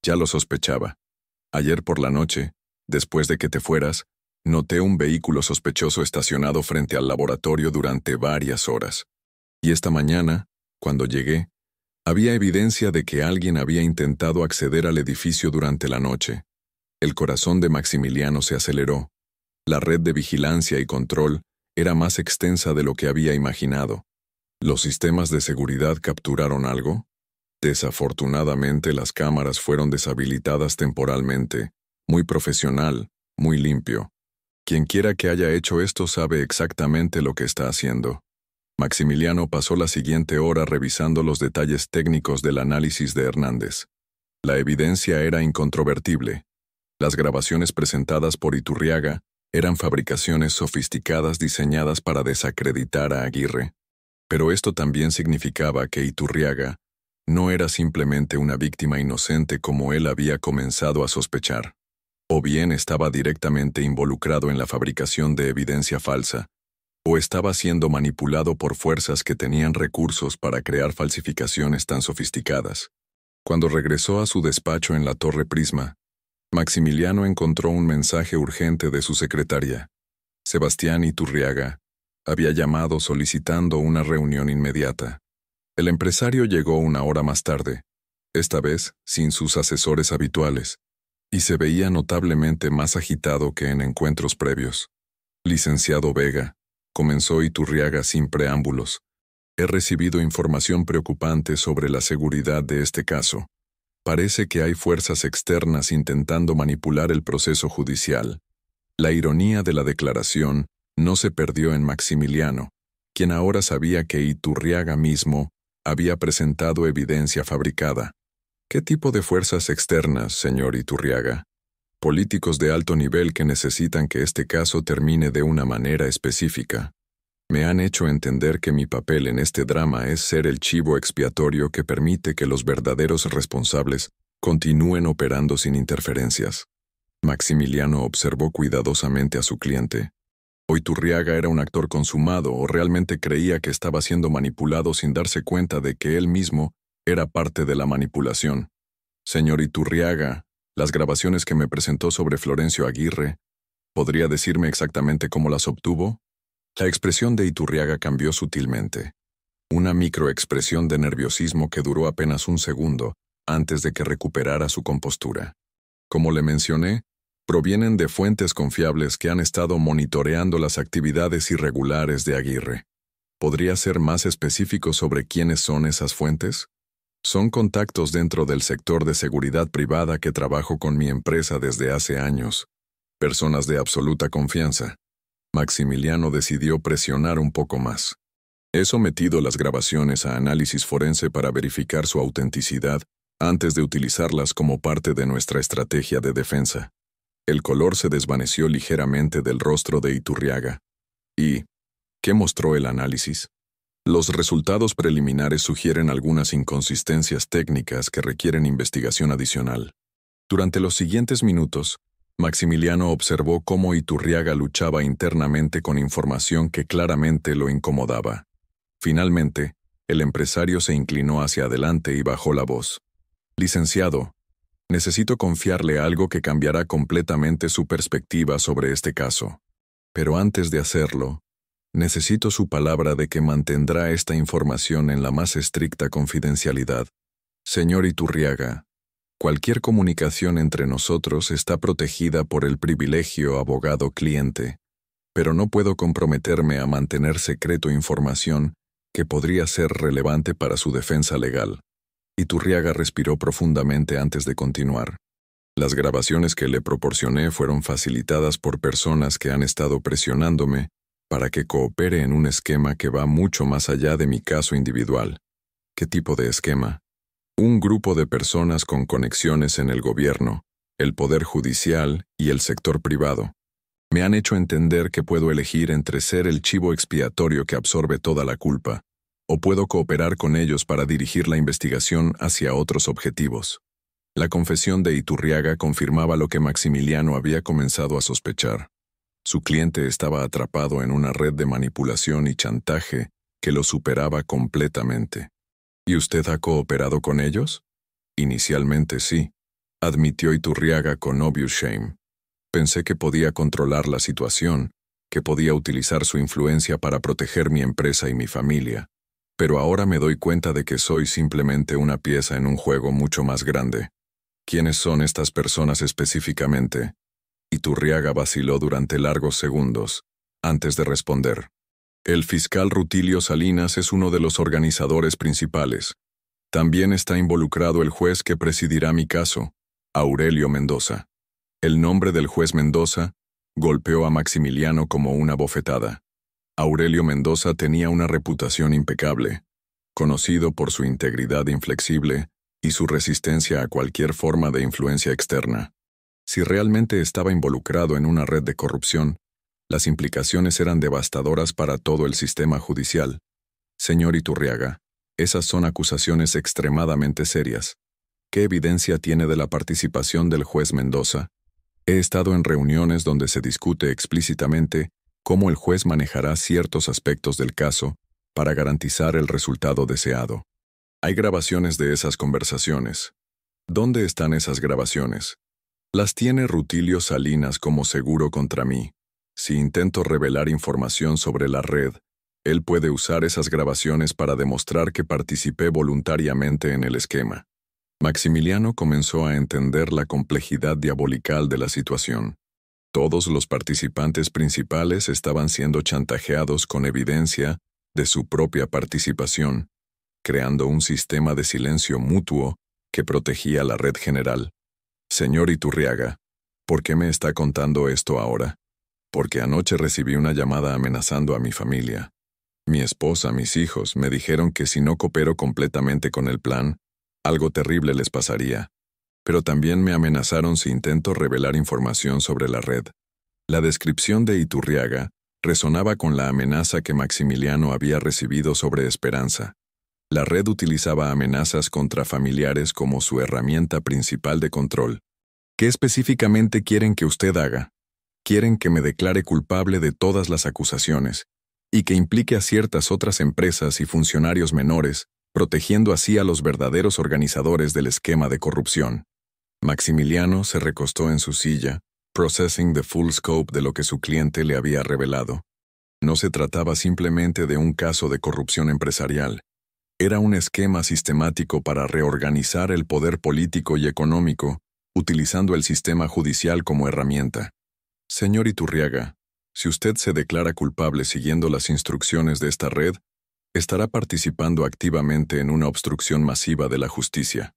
Ya lo sospechaba. Ayer por la noche, después de que te fueras, noté un vehículo sospechoso estacionado frente al laboratorio durante varias horas. Y esta mañana, cuando llegué, había evidencia de que alguien había intentado acceder al edificio durante la noche. El corazón de Maximiliano se aceleró. La red de vigilancia y control era más extensa de lo que había imaginado. ¿Los sistemas de seguridad capturaron algo? Desafortunadamente las cámaras fueron deshabilitadas temporalmente. Muy profesional, muy limpio. Quienquiera que haya hecho esto sabe exactamente lo que está haciendo. Maximiliano pasó la siguiente hora revisando los detalles técnicos del análisis de Hernández. La evidencia era incontrovertible. Las grabaciones presentadas por Iturriaga eran fabricaciones sofisticadas diseñadas para desacreditar a Aguirre. Pero esto también significaba que Iturriaga no era simplemente una víctima inocente como él había comenzado a sospechar. O bien estaba directamente involucrado en la fabricación de evidencia falsa, o estaba siendo manipulado por fuerzas que tenían recursos para crear falsificaciones tan sofisticadas. Cuando regresó a su despacho en la Torre Prisma, Maximiliano encontró un mensaje urgente de su secretaria. Sebastián Iturriaga había llamado solicitando una reunión inmediata. El empresario llegó 1 hora más tarde, esta vez sin sus asesores habituales, y se veía notablemente más agitado que en encuentros previos. Licenciado Vega, comenzó Iturriaga sin preámbulos. He recibido información preocupante sobre la seguridad de este caso. Parece que hay fuerzas externas intentando manipular el proceso judicial. La ironía de la declaración no se perdió en Maximiliano, quien ahora sabía que Iturriaga mismo había presentado evidencia fabricada. ¿Qué tipo de fuerzas externas, señor Iturriaga? Políticos de alto nivel que necesitan que este caso termine de una manera específica. Me han hecho entender que mi papel en este drama es ser el chivo expiatorio que permite que los verdaderos responsables continúen operando sin interferencias. Maximiliano observó cuidadosamente a su cliente. ¿O Iturriaga era un actor consumado o realmente creía que estaba siendo manipulado sin darse cuenta de que él mismo era parte de la manipulación? Señor Iturriaga, las grabaciones que me presentó sobre Florencio Aguirre, ¿podría decirme exactamente cómo las obtuvo? La expresión de Iturriaga cambió sutilmente. Una microexpresión de nerviosismo que duró apenas un segundo antes de que recuperara su compostura. Como le mencioné, provienen de fuentes confiables que han estado monitoreando las actividades irregulares de Aguirre. ¿Podría ser más específico sobre quiénes son esas fuentes? Son contactos dentro del sector de seguridad privada que trabajo con mi empresa desde hace años. Personas de absoluta confianza. Maximiliano decidió presionar un poco más. He sometido las grabaciones a análisis forense para verificar su autenticidad antes de utilizarlas como parte de nuestra estrategia de defensa. El color se desvaneció ligeramente del rostro de Iturriaga. ¿Y qué mostró el análisis? Los resultados preliminares sugieren algunas inconsistencias técnicas que requieren investigación adicional. Durante los siguientes minutos, Maximiliano observó cómo Iturriaga luchaba internamente con información que claramente lo incomodaba. Finalmente, el empresario se inclinó hacia adelante y bajó la voz. Licenciado, necesito confiarle algo que cambiará completamente su perspectiva sobre este caso. Pero antes de hacerlo, necesito su palabra de que mantendrá esta información en la más estricta confidencialidad. Señor Iturriaga, cualquier comunicación entre nosotros está protegida por el privilegio abogado-cliente, pero no puedo comprometerme a mantener secreto información que podría ser relevante para su defensa legal. Iturriaga respiró profundamente antes de continuar. Las grabaciones que le proporcioné fueron facilitadas por personas que han estado presionándome para que coopere en un esquema que va mucho más allá de mi caso individual. ¿Qué tipo de esquema? Un grupo de personas con conexiones en el gobierno, el poder judicial y el sector privado. Me han hecho entender que puedo elegir entre ser el chivo expiatorio que absorbe toda la culpa, o puedo cooperar con ellos para dirigir la investigación hacia otros objetivos. La confesión de Iturriaga confirmaba lo que Maximiliano había comenzado a sospechar. Su cliente estaba atrapado en una red de manipulación y chantaje que lo superaba completamente. ¿Y usted ha cooperado con ellos? Inicialmente sí, admitió Iturriaga con obvious shame. Pensé que podía controlar la situación, que podía utilizar su influencia para proteger mi empresa y mi familia. Pero ahora me doy cuenta de que soy simplemente una pieza en un juego mucho más grande. ¿Quiénes son estas personas específicamente? Iturriaga vaciló durante largos segundos, antes de responder. El fiscal Rutilio Salinas es uno de los organizadores principales. También está involucrado el juez que presidirá mi caso, Aurelio Mendoza. El nombre del juez Mendoza golpeó a Maximiliano como una bofetada. Aurelio Mendoza tenía una reputación impecable, conocido por su integridad inflexible y su resistencia a cualquier forma de influencia externa. Si realmente estaba involucrado en una red de corrupción, las implicaciones eran devastadoras para todo el sistema judicial. Señor Iturriaga, esas son acusaciones extremadamente serias. ¿Qué evidencia tiene de la participación del juez Mendoza? He estado en reuniones donde se discute explícitamente cómo el juez manejará ciertos aspectos del caso para garantizar el resultado deseado. Hay grabaciones de esas conversaciones. ¿Dónde están esas grabaciones? Las tiene Rutilio Salinas como seguro contra mí. Si intento revelar información sobre la red, él puede usar esas grabaciones para demostrar que participé voluntariamente en el esquema. Maximiliano comenzó a entender la complejidad diabolical de la situación. Todos los participantes principales estaban siendo chantajeados con evidencia de su propia participación, creando un sistema de silencio mutuo que protegía la red general. Señor Iturriaga, ¿por qué me está contando esto ahora? Porque anoche recibí una llamada amenazando a mi familia. Mi esposa, mis hijos, me dijeron que si no coopero completamente con el plan, algo terrible les pasaría. Pero también me amenazaron si intento revelar información sobre la red. La descripción de Iturriaga resonaba con la amenaza que Maximiliano había recibido sobre Esperanza. La red utilizaba amenazas contra familiares como su herramienta principal de control. ¿Qué específicamente quieren que usted haga? Quieren que me declare culpable de todas las acusaciones y que implique a ciertas otras empresas y funcionarios menores, protegiendo así a los verdaderos organizadores del esquema de corrupción. Maximiliano se recostó en su silla, processing the full scope de lo que su cliente le había revelado. No se trataba simplemente de un caso de corrupción empresarial. Era un esquema sistemático para reorganizar el poder político y económico, utilizando el sistema judicial como herramienta. Señor Iturriaga, si usted se declara culpable siguiendo las instrucciones de esta red, estará participando activamente en una obstrucción masiva de la justicia.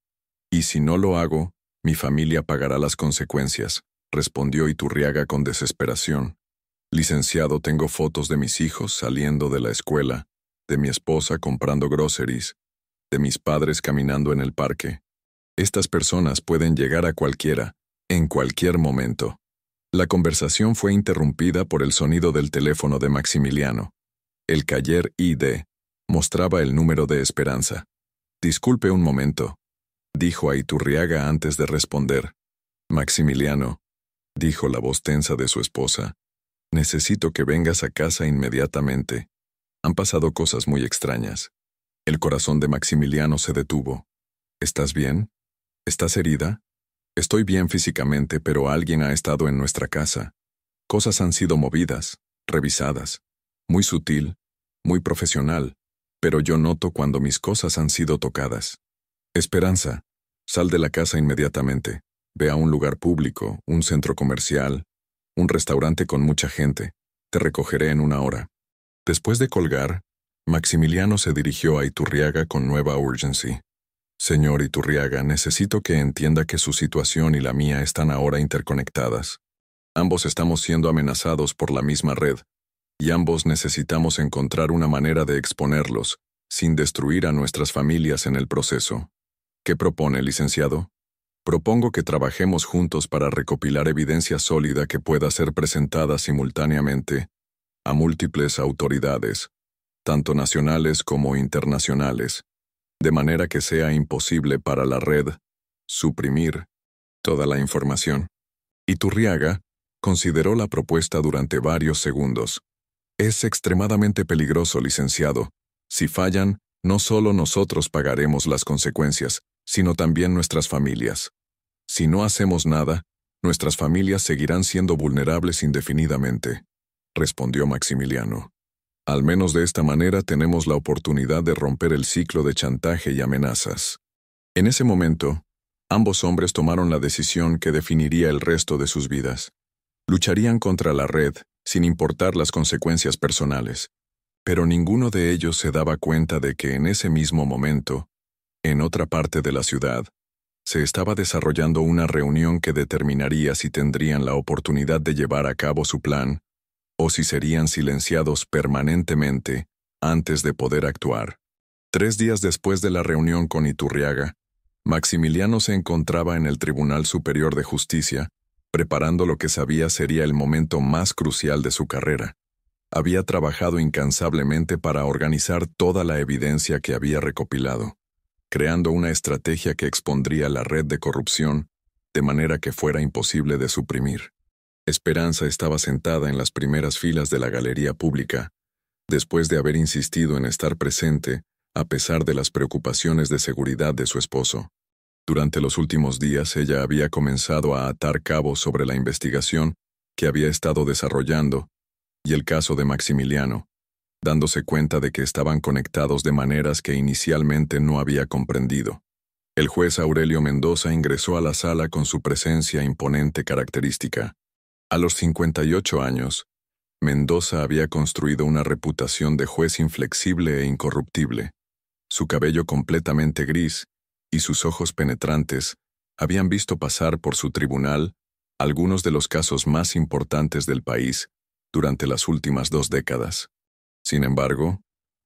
Y si no lo hago, mi familia pagará las consecuencias, respondió Iturriaga con desesperación. Licenciado, tengo fotos de mis hijos saliendo de la escuela, de mi esposa comprando groceries, de mis padres caminando en el parque. Estas personas pueden llegar a cualquiera, en cualquier momento. La conversación fue interrumpida por el sonido del teléfono de Maximiliano. El Caller ID mostraba el número de Esperanza. Disculpe un momento, dijo a Iturriaga antes de responder. Maximiliano, dijo la voz tensa de su esposa, necesito que vengas a casa inmediatamente. Han pasado cosas muy extrañas. El corazón de Maximiliano se detuvo. ¿Estás bien? ¿Estás herida? Estoy bien físicamente, pero alguien ha estado en nuestra casa. Cosas han sido movidas, revisadas. Muy sutil, muy profesional, pero yo noto cuando mis cosas han sido tocadas. Esperanza, sal de la casa inmediatamente. Ve a un lugar público, un centro comercial, un restaurante con mucha gente. Te recogeré en 1 hora. Después de colgar, Maximiliano se dirigió a Iturriaga con nueva urgency. Señor Iturriaga, necesito que entienda que su situación y la mía están ahora interconectadas. Ambos estamos siendo amenazados por la misma red, y ambos necesitamos encontrar una manera de exponerlos, sin destruir a nuestras familias en el proceso. ¿Qué propone, licenciado? Propongo que trabajemos juntos para recopilar evidencia sólida que pueda ser presentada simultáneamente a múltiples autoridades, tanto nacionales como internacionales, de manera que sea imposible para la red suprimir toda la información. Iturriaga consideró la propuesta durante varios segundos. Es extremadamente peligroso, licenciado. Si fallan, no solo nosotros pagaremos las consecuencias, sino también nuestras familias. Si no hacemos nada, nuestras familias seguirán siendo vulnerables indefinidamente, respondió Maximiliano. Al menos de esta manera tenemos la oportunidad de romper el ciclo de chantaje y amenazas. En ese momento, ambos hombres tomaron la decisión que definiría el resto de sus vidas. Lucharían contra la red, sin importar las consecuencias personales. Pero ninguno de ellos se daba cuenta de que en ese mismo momento, en otra parte de la ciudad, se estaba desarrollando una reunión que determinaría si tendrían la oportunidad de llevar a cabo su plan, o si serían silenciados permanentemente antes de poder actuar. 3 días después de la reunión con Iturriaga, Maximiliano se encontraba en el Tribunal Superior de Justicia, preparando lo que sabía sería el momento más crucial de su carrera. Había trabajado incansablemente para organizar toda la evidencia que había recopilado, creando una estrategia que expondría la red de corrupción de manera que fuera imposible de suprimir. Esperanza estaba sentada en las primeras filas de la galería pública, después de haber insistido en estar presente a pesar de las preocupaciones de seguridad de su esposo. Durante los últimos días ella había comenzado a atar cabos sobre la investigación que había estado desarrollando y el caso de Maximiliano, dándose cuenta de que estaban conectados de maneras que inicialmente no había comprendido. El juez Aurelio Mendoza ingresó a la sala con su presencia imponente característica. A los 58 años, Mendoza había construido una reputación de juez inflexible e incorruptible. Su cabello completamente gris y sus ojos penetrantes habían visto pasar por su tribunal algunos de los casos más importantes del país durante las últimas 2 décadas. Sin embargo,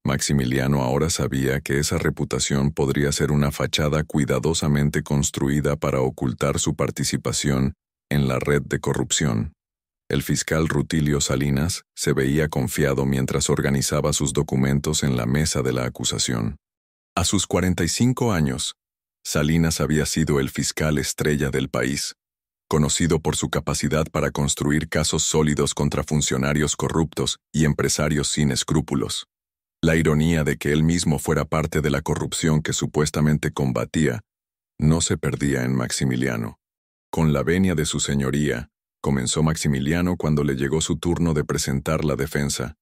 Maximiliano ahora sabía que esa reputación podría ser una fachada cuidadosamente construida para ocultar su participación en la red de corrupción. El fiscal Rutilio Salinas se veía confiado mientras organizaba sus documentos en la mesa de la acusación. A sus 45 años, Salinas había sido el fiscal estrella del país, conocido por su capacidad para construir casos sólidos contra funcionarios corruptos y empresarios sin escrúpulos. La ironía de que él mismo fuera parte de la corrupción que supuestamente combatía no se perdía en Maximiliano. Con la venia de su señoría, comenzó Maximiliano cuando le llegó su turno de presentar la defensa.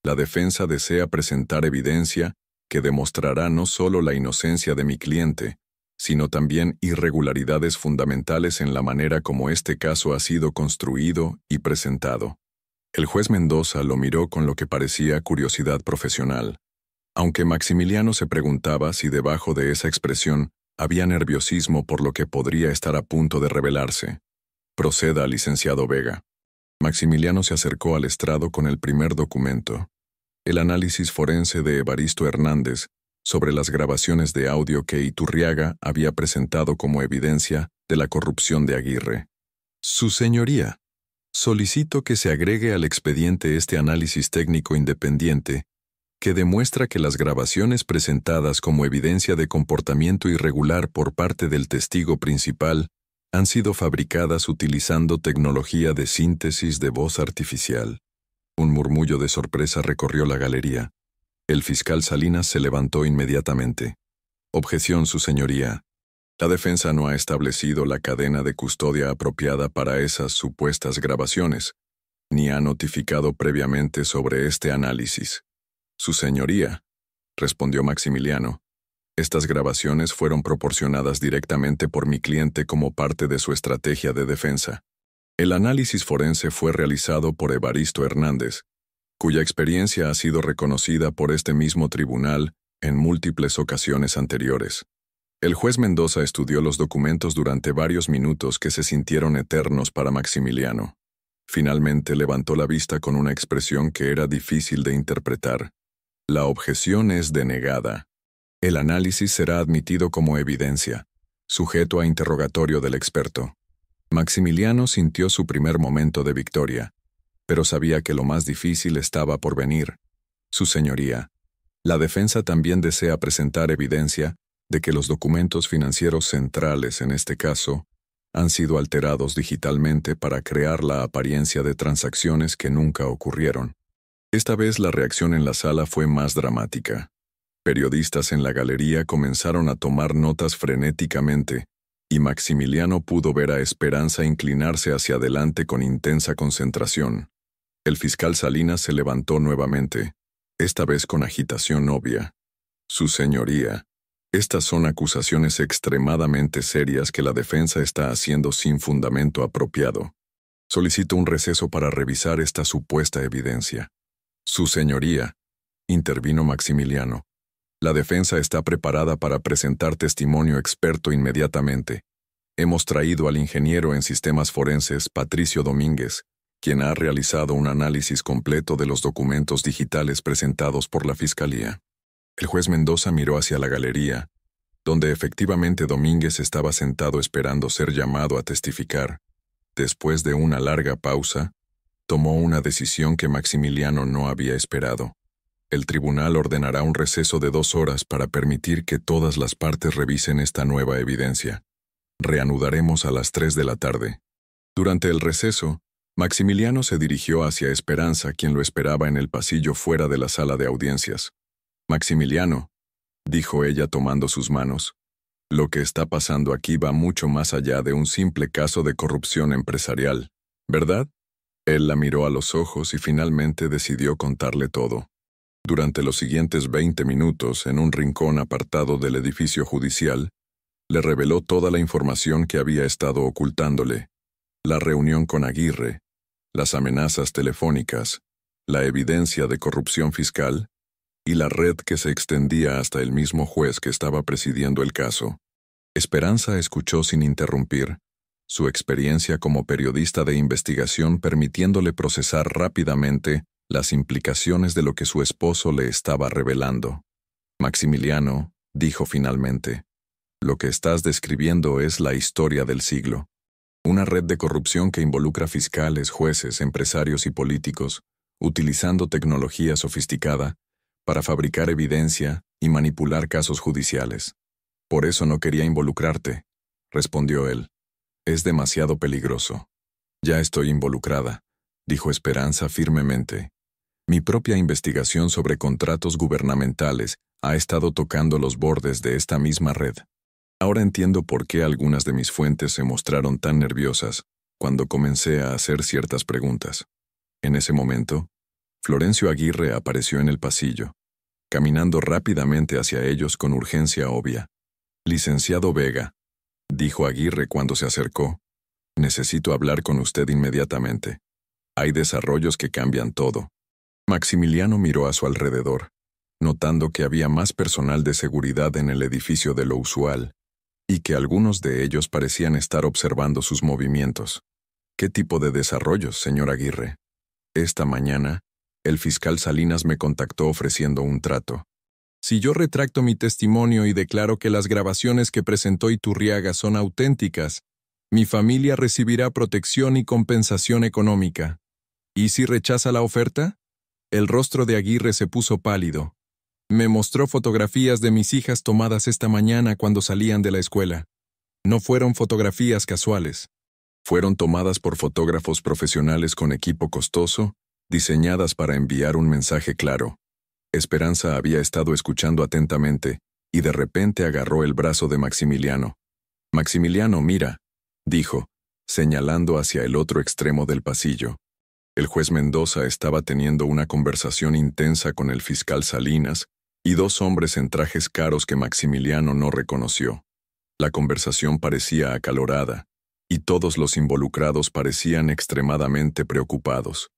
La defensa desea presentar evidencia que demostrará no solo la inocencia de mi cliente, sino también irregularidades fundamentales en la manera como este caso ha sido construido y presentado. El juez Mendoza lo miró con lo que parecía curiosidad profesional, aunque Maximiliano se preguntaba si debajo de esa expresión había nerviosismo por lo que podría estar a punto de revelarse. Proceda, licenciado Vega. Maximiliano se acercó al estrado con el primer documento, el análisis forense de Evaristo Hernández sobre las grabaciones de audio que Iturriaga había presentado como evidencia de la corrupción de Aguirre. Su señoría, solicito que se agregue al expediente este análisis técnico independiente que demuestra que las grabaciones presentadas como evidencia de comportamiento irregular por parte del testigo principal han sido fabricadas utilizando tecnología de síntesis de voz artificial. Un murmullo de sorpresa recorrió la galería. El fiscal Salinas se levantó inmediatamente. Objeción, su señoría. La defensa no ha establecido la cadena de custodia apropiada para esas supuestas grabaciones, ni ha notificado previamente sobre este análisis. Su señoría, respondió Maximiliano. Estas grabaciones fueron proporcionadas directamente por mi cliente como parte de su estrategia de defensa. El análisis forense fue realizado por Evaristo Hernández, cuya experiencia ha sido reconocida por este mismo tribunal en múltiples ocasiones anteriores. El juez Mendoza estudió los documentos durante varios minutos que se sintieron eternos para Maximiliano. Finalmente levantó la vista con una expresión que era difícil de interpretar. La objeción es denegada. El análisis será admitido como evidencia, sujeto a interrogatorio del experto. Maximiliano sintió su primer momento de victoria, pero sabía que lo más difícil estaba por venir. Su señoría, la defensa también desea presentar evidencia de que los documentos financieros centrales en este caso han sido alterados digitalmente para crear la apariencia de transacciones que nunca ocurrieron. Esta vez la reacción en la sala fue más dramática. Periodistas en la galería comenzaron a tomar notas frenéticamente, y Maximiliano pudo ver a Esperanza inclinarse hacia adelante con intensa concentración. El fiscal Salinas se levantó nuevamente, esta vez con agitación obvia. Su señoría, estas son acusaciones extremadamente serias que la defensa está haciendo sin fundamento apropiado. Solicito un receso para revisar esta supuesta evidencia. Su señoría, intervino Maximiliano. La defensa está preparada para presentar testimonio experto inmediatamente. Hemos traído al ingeniero en sistemas forenses, Patricio Domínguez, quien ha realizado un análisis completo de los documentos digitales presentados por la Fiscalía. El juez Mendoza miró hacia la galería, donde efectivamente Domínguez estaba sentado esperando ser llamado a testificar. Después de una larga pausa, tomó una decisión que Maximiliano no había esperado. El tribunal ordenará un receso de 2 horas para permitir que todas las partes revisen esta nueva evidencia. Reanudaremos a las 3 de la tarde. Durante el receso, Maximiliano se dirigió hacia Esperanza, quien lo esperaba en el pasillo fuera de la sala de audiencias. Maximiliano, dijo ella tomando sus manos, lo que está pasando aquí va mucho más allá de un simple caso de corrupción empresarial, ¿verdad? Él la miró a los ojos y finalmente decidió contarle todo. Durante los siguientes 20 minutos, en un rincón apartado del edificio judicial, Le reveló toda la información que había estado ocultándole: la reunión con Aguirre, las amenazas telefónicas, la evidencia de corrupción fiscal y la red que se extendía hasta el mismo juez que estaba presidiendo el caso. Esperanza escuchó sin interrumpir, su experiencia como periodista de investigación permitiéndole procesar rápidamente las implicaciones de lo que su esposo le estaba revelando. Maximiliano, dijo finalmente, lo que estás describiendo es la historia del siglo. Una red de corrupción que involucra fiscales, jueces, empresarios y políticos, utilizando tecnología sofisticada para fabricar evidencia y manipular casos judiciales. Por eso no quería involucrarte, respondió él. Es demasiado peligroso. Ya estoy involucrada, dijo Esperanza firmemente. Mi propia investigación sobre contratos gubernamentales ha estado tocando los bordes de esta misma red. Ahora entiendo por qué algunas de mis fuentes se mostraron tan nerviosas cuando comencé a hacer ciertas preguntas. En ese momento, Florencio Aguirre apareció en el pasillo, caminando rápidamente hacia ellos con urgencia obvia. Licenciado Vega, dijo Aguirre cuando se acercó, necesito hablar con usted inmediatamente. Hay desarrollos que cambian todo. Maximiliano miró a su alrededor, notando que había más personal de seguridad en el edificio de lo usual, y que algunos de ellos parecían estar observando sus movimientos. ¿Qué tipo de desarrollos, señor Aguirre? Esta mañana, el fiscal Salinas me contactó ofreciendo un trato. Si yo retracto mi testimonio y declaro que las grabaciones que presentó Iturriaga son auténticas, mi familia recibirá protección y compensación económica. ¿Y si rechaza la oferta? El rostro de Aguirre se puso pálido. Me mostró fotografías de mis hijas tomadas esta mañana cuando salían de la escuela. No fueron fotografías casuales. Fueron tomadas por fotógrafos profesionales con equipo costoso, diseñadas para enviar un mensaje claro. Esperanza había estado escuchando atentamente, y de repente agarró el brazo de Maximiliano. Maximiliano, mira, dijo, señalando hacia el otro extremo del pasillo. El juez Mendoza estaba teniendo una conversación intensa con el fiscal Salinas y dos hombres en trajes caros que Maximiliano no reconoció. La conversación parecía acalorada, y todos los involucrados parecían extremadamente preocupados.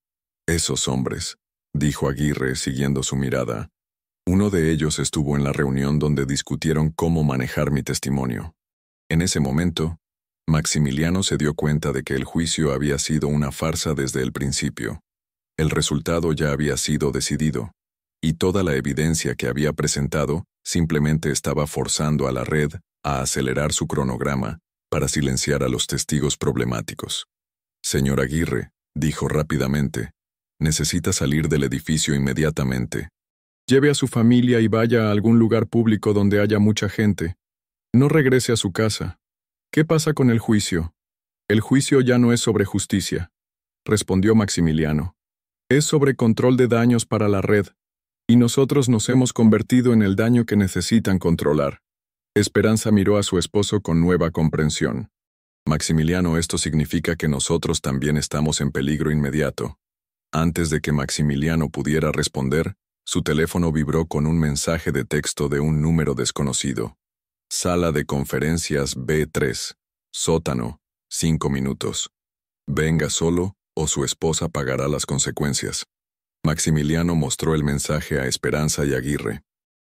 Esos hombres, dijo Aguirre siguiendo su mirada. Uno de ellos estuvo en la reunión donde discutieron cómo manejar mi testimonio. En ese momento, Maximiliano se dio cuenta de que el juicio había sido una farsa desde el principio. El resultado ya había sido decidido, y toda la evidencia que había presentado simplemente estaba forzando a la red a acelerar su cronograma para silenciar a los testigos problemáticos. Señor Aguirre, dijo rápidamente, necesita salir del edificio inmediatamente. Lleve a su familia y vaya a algún lugar público donde haya mucha gente. No regrese a su casa. ¿Qué pasa con el juicio? El juicio ya no es sobre justicia, respondió Maximiliano. Es sobre control de daños para la red, y nosotros nos hemos convertido en el daño que necesitan controlar. Esperanza miró a su esposo con nueva comprensión. Maximiliano, esto significa que nosotros también estamos en peligro inmediato. Antes de que Maximiliano pudiera responder, su teléfono vibró con un mensaje de texto de un número desconocido. Sala de conferencias B3, sótano, 5 minutos. Venga solo o su esposa pagará las consecuencias. Maximiliano mostró el mensaje a Esperanza y Aguirre.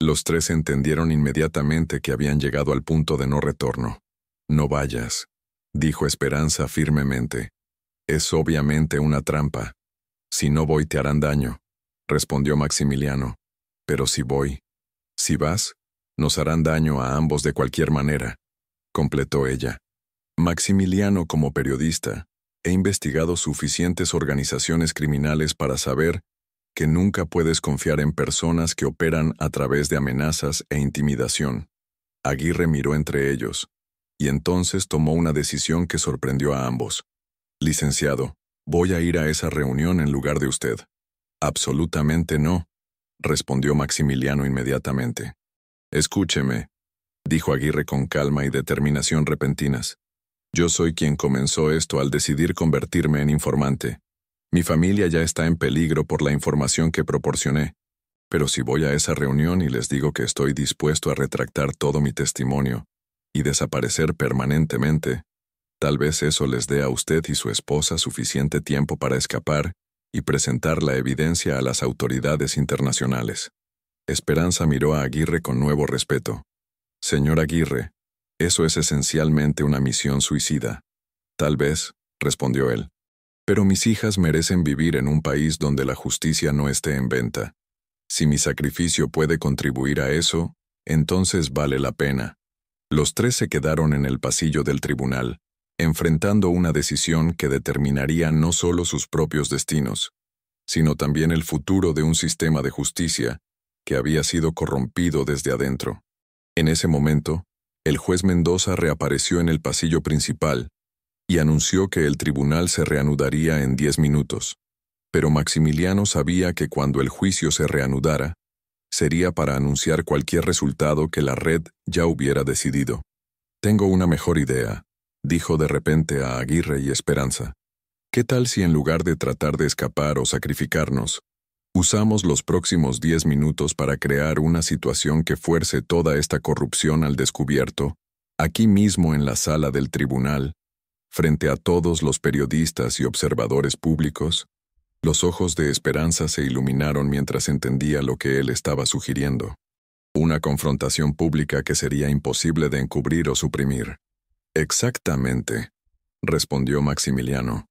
Los tres entendieron inmediatamente que habían llegado al punto de no retorno. No vayas, dijo Esperanza firmemente. Es obviamente una trampa. Si no voy te harán daño, respondió Maximiliano. Pero si voy, si vas, nos harán daño a ambos de cualquier manera, completó ella. Maximiliano, como periodista, he investigado suficientes organizaciones criminales para saber que nunca puedes confiar en personas que operan a través de amenazas e intimidación. Aguirre miró entre ellos, y entonces tomó una decisión que sorprendió a ambos. Licenciado, voy a ir a esa reunión en lugar de usted. Absolutamente no, respondió Maximiliano inmediatamente. Escúcheme, dijo Aguirre con calma y determinación repentinas. Yo soy quien comenzó esto al decidir convertirme en informante. Mi familia ya está en peligro por la información que proporcioné. Pero si voy a esa reunión y les digo que estoy dispuesto a retractar todo mi testimonio, y desaparecer permanentemente. Tal vez eso les dé a usted y su esposa suficiente tiempo para escapar y presentar la evidencia a las autoridades internacionales. Esperanza miró a Aguirre con nuevo respeto. Señor Aguirre, eso es esencialmente una misión suicida. Tal vez, respondió él. Pero mis hijas merecen vivir en un país donde la justicia no esté en venta. Si mi sacrificio puede contribuir a eso, entonces vale la pena. Los tres se quedaron en el pasillo del tribunal, enfrentando una decisión que determinaría no solo sus propios destinos, sino también el futuro de un sistema de justicia que había sido corrompido desde adentro. En ese momento, el juez Mendoza reapareció en el pasillo principal y anunció que el tribunal se reanudaría en 10 minutos. Pero Maximiliano sabía que cuando el juicio se reanudara, sería para anunciar cualquier resultado que la red ya hubiera decidido. Tengo una mejor idea, dijo de repente a Aguirre y Esperanza. ¿Qué tal si en lugar de tratar de escapar o sacrificarnos, usamos los próximos 10 minutos para crear una situación que fuerce toda esta corrupción al descubierto, aquí mismo en la sala del tribunal, frente a todos los periodistas y observadores públicos? Los ojos de Esperanza se iluminaron mientras entendía lo que él estaba sugiriendo. Una confrontación pública que sería imposible de encubrir o suprimir. Exactamente, respondió Maximiliano.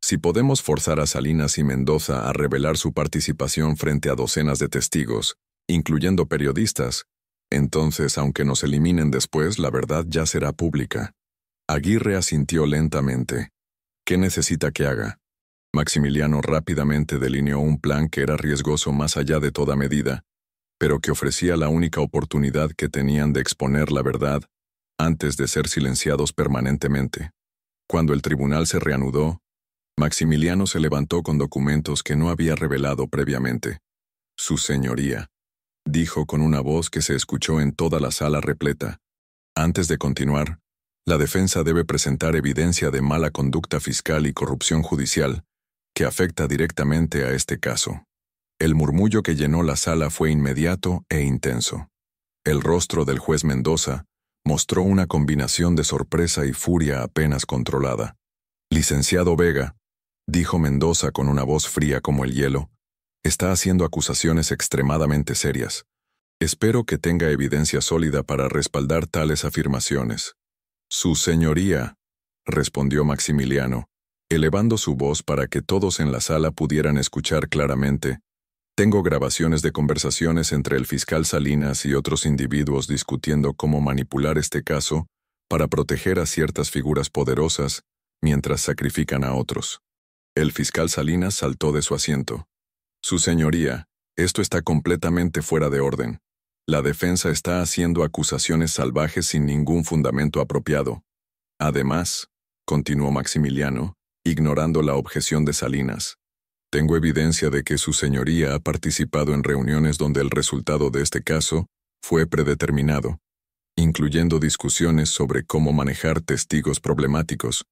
Si podemos forzar a Salinas y Mendoza a revelar su participación frente a docenas de testigos, incluyendo periodistas, entonces, aunque nos eliminen después, la verdad ya será pública. Aguirre asintió lentamente. ¿Qué necesita que haga? Maximiliano rápidamente delineó un plan que era riesgoso más allá de toda medida, pero que ofrecía la única oportunidad que tenían de exponer la verdad antes de ser silenciados permanentemente. Cuando el tribunal se reanudó, Maximiliano se levantó con documentos que no había revelado previamente. Su señoría, dijo con una voz que se escuchó en toda la sala repleta. Antes de continuar, la defensa debe presentar evidencia de mala conducta fiscal y corrupción judicial que afecta directamente a este caso. El murmullo que llenó la sala fue inmediato e intenso. El rostro del juez Mendoza mostró una combinación de sorpresa y furia apenas controlada. Licenciado Vega, dijo Mendoza con una voz fría como el hielo, está haciendo acusaciones extremadamente serias. Espero que tenga evidencia sólida para respaldar tales afirmaciones. Su señoría, respondió Maximiliano, elevando su voz para que todos en la sala pudieran escuchar claramente. Tengo grabaciones de conversaciones entre el fiscal Salinas y otros individuos discutiendo cómo manipular este caso para proteger a ciertas figuras poderosas mientras sacrifican a otros. El fiscal Salinas saltó de su asiento. Su señoría, esto está completamente fuera de orden. La defensa está haciendo acusaciones salvajes sin ningún fundamento apropiado. Además, continuó Maximiliano, ignorando la objeción de Salinas, tengo evidencia de que su señoría ha participado en reuniones donde el resultado de este caso fue predeterminado, incluyendo discusiones sobre cómo manejar testigos problemáticos,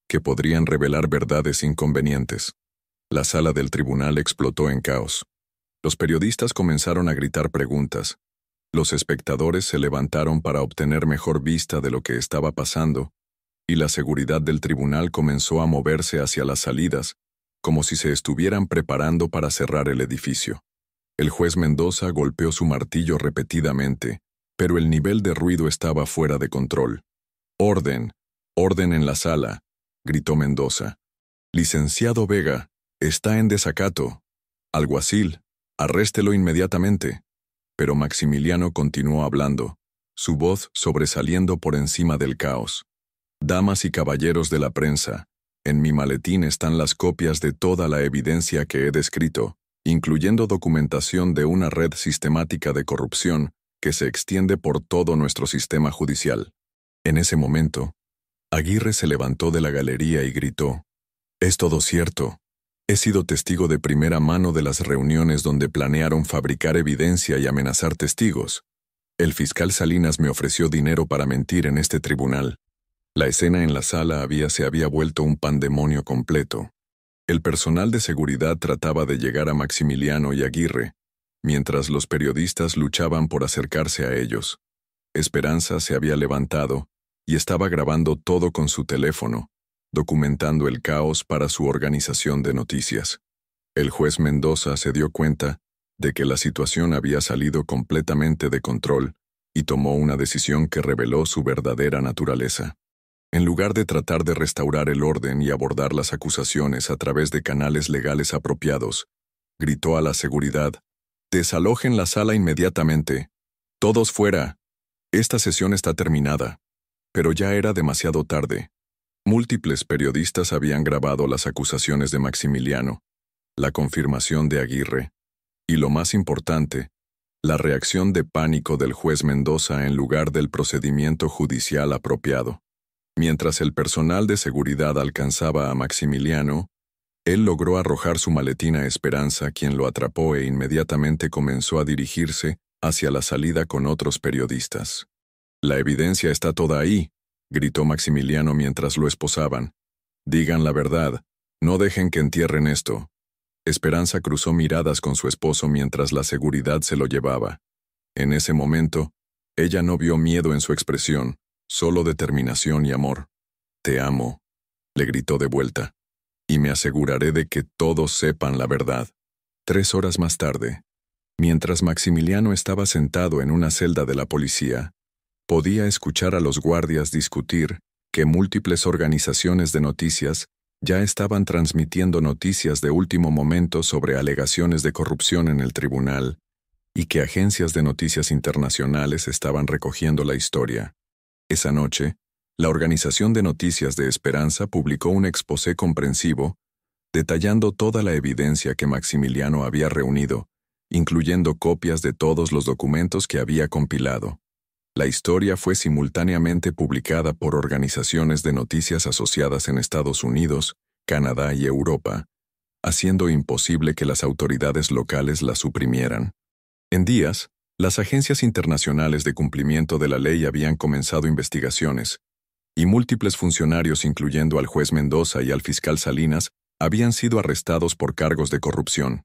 que podrían revelar verdades inconvenientes. La sala del tribunal explotó en caos. Los periodistas comenzaron a gritar preguntas. Los espectadores se levantaron para obtener mejor vista de lo que estaba pasando, y la seguridad del tribunal comenzó a moverse hacia las salidas, como si se estuvieran preparando para cerrar el edificio. El juez Mendoza golpeó su martillo repetidamente, pero el nivel de ruido estaba fuera de control. «Orden, orden en la sala», gritó Mendoza. «Licenciado Vega, está en desacato. Alguacil, arréstelo inmediatamente». Pero Maximiliano continuó hablando, su voz sobresaliendo por encima del caos. «Damas y caballeros de la prensa, en mi maletín están las copias de toda la evidencia que he descrito, incluyendo documentación de una red sistemática de corrupción que se extiende por todo nuestro sistema judicial». En ese momento, Aguirre se levantó de la galería y gritó, «Es todo cierto. He sido testigo de primera mano de las reuniones donde planearon fabricar evidencia y amenazar testigos. El fiscal Salinas me ofreció dinero para mentir en este tribunal. La escena en la sala se había vuelto un pandemonio completo. El personal de seguridad trataba de llegar a Maximiliano y Aguirre, mientras los periodistas luchaban por acercarse a ellos. Esperanza se había levantado y estaba grabando todo con su teléfono, documentando el caos para su organización de noticias. El juez Mendoza se dio cuenta de que la situación había salido completamente de control y tomó una decisión que reveló su verdadera naturaleza. En lugar de tratar de restaurar el orden y abordar las acusaciones a través de canales legales apropiados, gritó a la seguridad: «Desalojen la sala inmediatamente. Todos fuera. Esta sesión está terminada». Pero ya era demasiado tarde. Múltiples periodistas habían grabado las acusaciones de Maximiliano, la confirmación de Aguirre, y lo más importante, la reacción de pánico del juez Mendoza en lugar del procedimiento judicial apropiado. Mientras el personal de seguridad alcanzaba a Maximiliano, él logró arrojar su maletín a Esperanza, quien lo atrapó e inmediatamente comenzó a dirigirse hacia la salida con otros periodistas. «La evidencia está toda ahí», gritó Maximiliano mientras lo esposaban. «Digan la verdad, no dejen que entierren esto». Esperanza cruzó miradas con su esposo mientras la seguridad se lo llevaba. En ese momento, ella no vio miedo en su expresión, solo determinación y amor. «Te amo», le gritó de vuelta, «y me aseguraré de que todos sepan la verdad». 3 horas más tarde, mientras Maximiliano estaba sentado en una celda de la policía, podía escuchar a los guardias discutir que múltiples organizaciones de noticias ya estaban transmitiendo noticias de último momento sobre alegaciones de corrupción en el tribunal y que agencias de noticias internacionales estaban recogiendo la historia. Esa noche, la Organización de Noticias de Esperanza publicó un exposé comprensivo detallando toda la evidencia que Maximiliano había reunido, incluyendo copias de todos los documentos que había compilado. La historia fue simultáneamente publicada por organizaciones de noticias asociadas en Estados Unidos, Canadá y Europa, haciendo imposible que las autoridades locales la suprimieran. En días, las agencias internacionales de cumplimiento de la ley habían comenzado investigaciones, y múltiples funcionarios, incluyendo al juez Mendoza y al fiscal Salinas, habían sido arrestados por cargos de corrupción.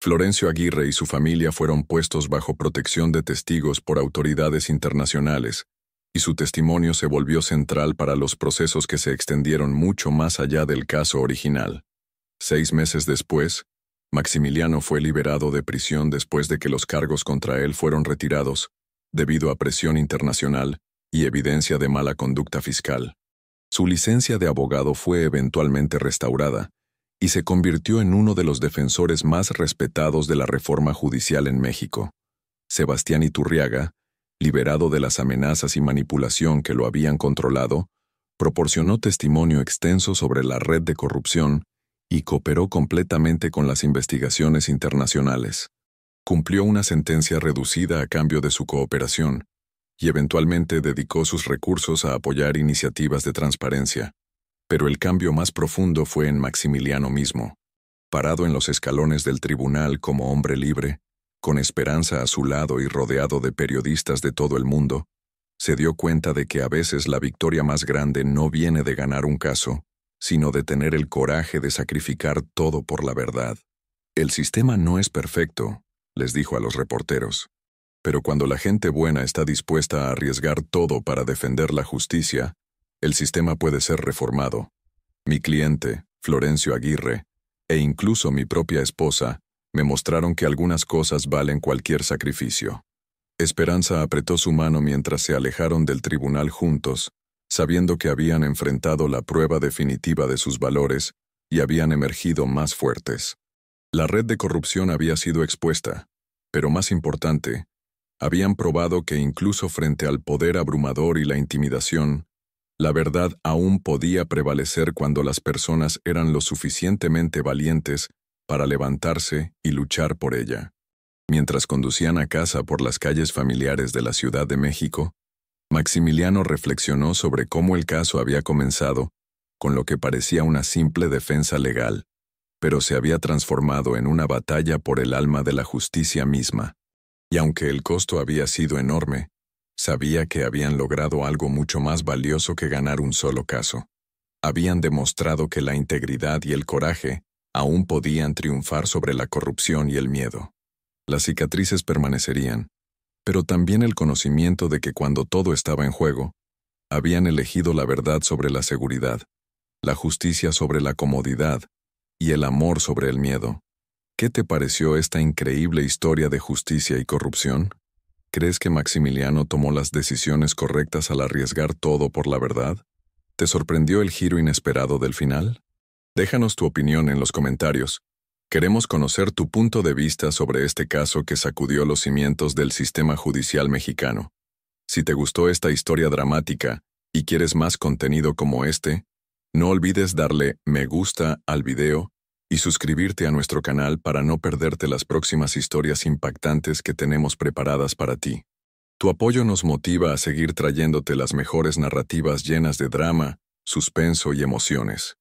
Florencio Aguirre y su familia fueron puestos bajo protección de testigos por autoridades internacionales, y su testimonio se volvió central para los procesos que se extendieron mucho más allá del caso original. 6 meses después, Maximiliano fue liberado de prisión después de que los cargos contra él fueron retirados, debido a presión internacional y evidencia de mala conducta fiscal. Su licencia de abogado fue eventualmente restaurada, y se convirtió en uno de los defensores más respetados de la reforma judicial en México. Sebastián Iturriaga, liberado de las amenazas y manipulación que lo habían controlado, proporcionó testimonio extenso sobre la red de corrupción y cooperó completamente con las investigaciones internacionales. Cumplió una sentencia reducida a cambio de su cooperación, y eventualmente dedicó sus recursos a apoyar iniciativas de transparencia. Pero el cambio más profundo fue en Maximiliano mismo. Parado en los escalones del tribunal como hombre libre, con Esperanza a su lado y rodeado de periodistas de todo el mundo, se dio cuenta de que a veces la victoria más grande no viene de ganar un caso, sino de tener el coraje de sacrificar todo por la verdad. «El sistema no es perfecto», les dijo a los reporteros. «Pero cuando la gente buena está dispuesta a arriesgar todo para defender la justicia, el sistema puede ser reformado. Mi cliente, Florencio Aguirre, e incluso mi propia esposa, me mostraron que algunas cosas valen cualquier sacrificio». Esperanza apretó su mano mientras se alejaron del tribunal juntos, sabiendo que habían enfrentado la prueba definitiva de sus valores y habían emergido más fuertes. La red de corrupción había sido expuesta, pero más importante, habían probado que incluso frente al poder abrumador y la intimidación, la verdad aún podía prevalecer cuando las personas eran lo suficientemente valientes para levantarse y luchar por ella. Mientras conducían a casa por las calles familiares de la Ciudad de México, Maximiliano reflexionó sobre cómo el caso había comenzado con lo que parecía una simple defensa legal, pero se había transformado en una batalla por el alma de la justicia misma. Y aunque el costo había sido enorme, sabía que habían logrado algo mucho más valioso que ganar un solo caso. Habían demostrado que la integridad y el coraje aún podían triunfar sobre la corrupción y el miedo. Las cicatrices permanecerían, pero también el conocimiento de que cuando todo estaba en juego, habían elegido la verdad sobre la seguridad, la justicia sobre la comodidad y el amor sobre el miedo. ¿Qué te pareció esta increíble historia de justicia y corrupción? ¿Crees que Maximiliano tomó las decisiones correctas al arriesgar todo por la verdad? ¿Te sorprendió el giro inesperado del final? Déjanos tu opinión en los comentarios. Queremos conocer tu punto de vista sobre este caso que sacudió los cimientos del sistema judicial mexicano. Si te gustó esta historia dramática y quieres más contenido como este, no olvides darle me gusta al video y suscribirte a nuestro canal para no perderte las próximas historias impactantes que tenemos preparadas para ti. Tu apoyo nos motiva a seguir trayéndote las mejores narrativas llenas de drama, suspenso y emociones.